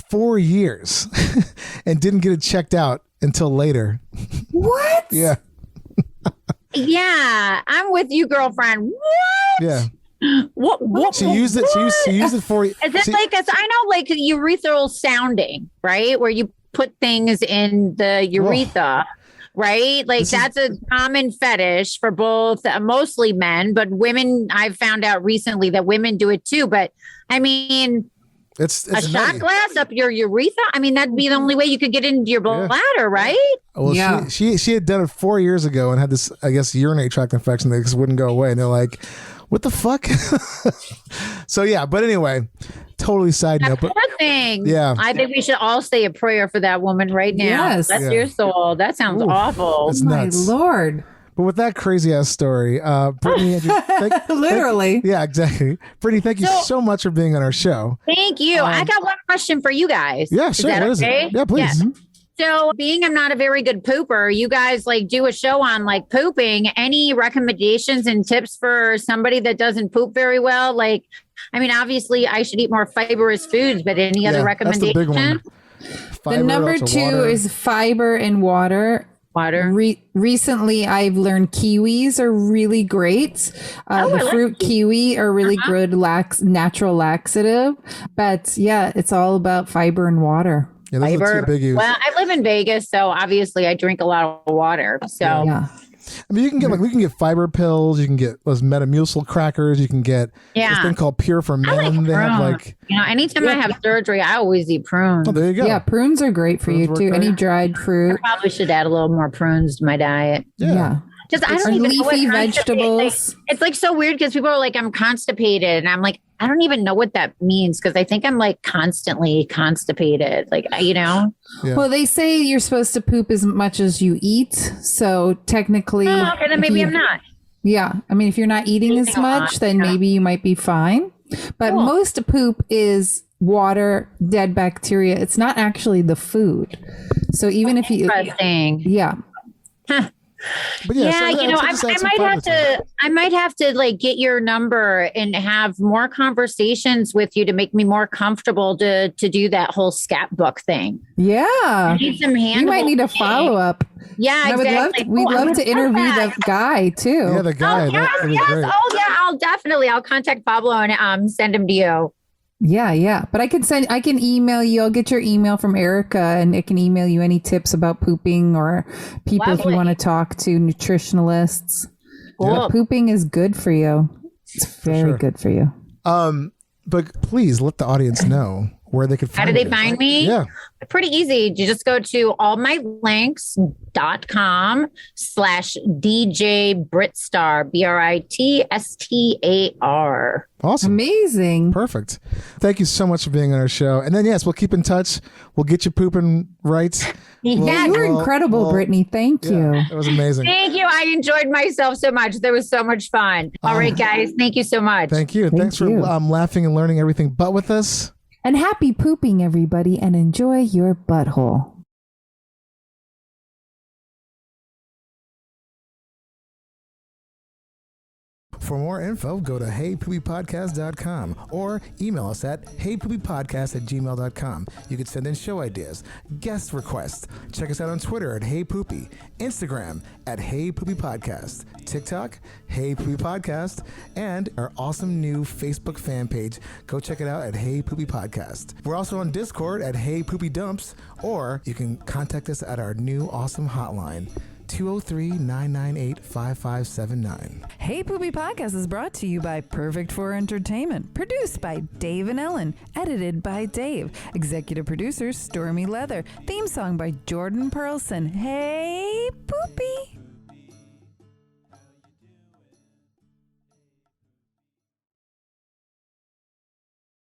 4 years and didn't get it checked out until later. What? Yeah. Yeah, I'm with you, girlfriend. What? Yeah. What? She used it. She used it for. Is it like I know, like urethral sounding, right? Where you put things in the urethra. Right? Like that's a common fetish for both, mostly men, but women, I've found out recently that women do it too. But I mean, it's a shot glass up your urethra. I mean, that'd be the only way you could get into your bladder, right? Well, yeah. She had done it 4 years ago and had this, I guess, urinary tract infection that just wouldn't go away. And they're like, what the fuck? So yeah, but anyway, totally side note. But yeah, I think we should all say a prayer for that woman right now. Yes. Bless your soul. That sounds awful. It's my nuts. Lord. But with that crazy ass story, Brittany Andrews, literally. Yeah, exactly. Brittany, thank you so much for being on our show. Thank you. I got one question for you guys. Yeah, sure. Is that okay? Yeah, please. Yeah. So being I'm not a very good pooper, you guys like do a show on like pooping. Any recommendations and tips for somebody that doesn't poop very well? Like, I mean, obviously I should eat more fibrous foods, but any other recommendation? That's the big one. The number 2 is fiber and water. Recently, I've learned kiwis are really great. The fruit kiwi are really good natural laxative. But yeah, it's all about fiber and water. Yeah, those are the two biggies. Well, I live in Vegas, so obviously I drink a lot of water. So yeah. I mean, you can get we can get fiber pills. You can get those Metamucil crackers. You can get this thing called Pure for Men. They have anytime I have surgery, I always eat prunes. Oh, there you go. Yeah, prunes are great for you too. Any dried fruit. I probably should add a little more prunes to my diet. Yeah. Just I don't even know what leafy vegetables. It's like so weird because people are like, I'm constipated, and I'm like, I don't even know what that means because I think I'm like constantly constipated, like Yeah. Well, they say you're supposed to poop as much as you eat, so technically, okay, then maybe I'm not. Yeah, I mean, if you're not eating as much, then maybe you might be fine. But most poop is water, dead bacteria. It's not actually the food. So even if you, yeah. Huh. But yeah, I might have to like get your number and have more conversations with you to make me more comfortable to do that whole scat book thing. Yeah, you might need a follow up. Yeah, exactly. We'd love to interview the guy too. Yeah, the guy. Great. Oh yeah, I'll contact Pablo and send him to you. Yeah. But I can email you. I'll get your email from Erica and it can email you any tips about pooping or people if you want to talk to nutritionalists. Cool. Pooping is good for you. It's very good for you. But please let the audience know where they could find How do they you. find me? Yeah. Pretty easy. You just go to allmylinks.com/DJ Britstar, BRITSTAR. Awesome. Amazing. Perfect. Thank you so much for being on our show. And then, yes, we'll keep in touch. We'll get you pooping right. Yeah, You were incredible, Brittany. Thank you. It was amazing. Thank you. I enjoyed myself so much. There was so much fun. All right, guys. Thank you so much. Thank you. Thank Thanks you. for laughing and learning everything but with us. And happy pooping, everybody, and enjoy your butthole. For more info, go to heypoopypodcast.com or email us at heypoopypodcast@gmail.com. You can send in show ideas, guest requests. Check us out on Twitter at heypoopy, Instagram at heypoopypodcast, TikTok, heypoopypodcast, and our awesome new Facebook fan page. Go check it out at heypoopypodcast. We're also on Discord at heypoopydumps, or you can contact us at our new awesome hotline, 203-998-5579. Hey Poopy Podcast is brought to you by Perfect for Entertainment. Produced by Dave and Ellen. Edited by Dave. Executive producer Stormy Leather. Theme song by Jordan Perlson. Hey Poopy!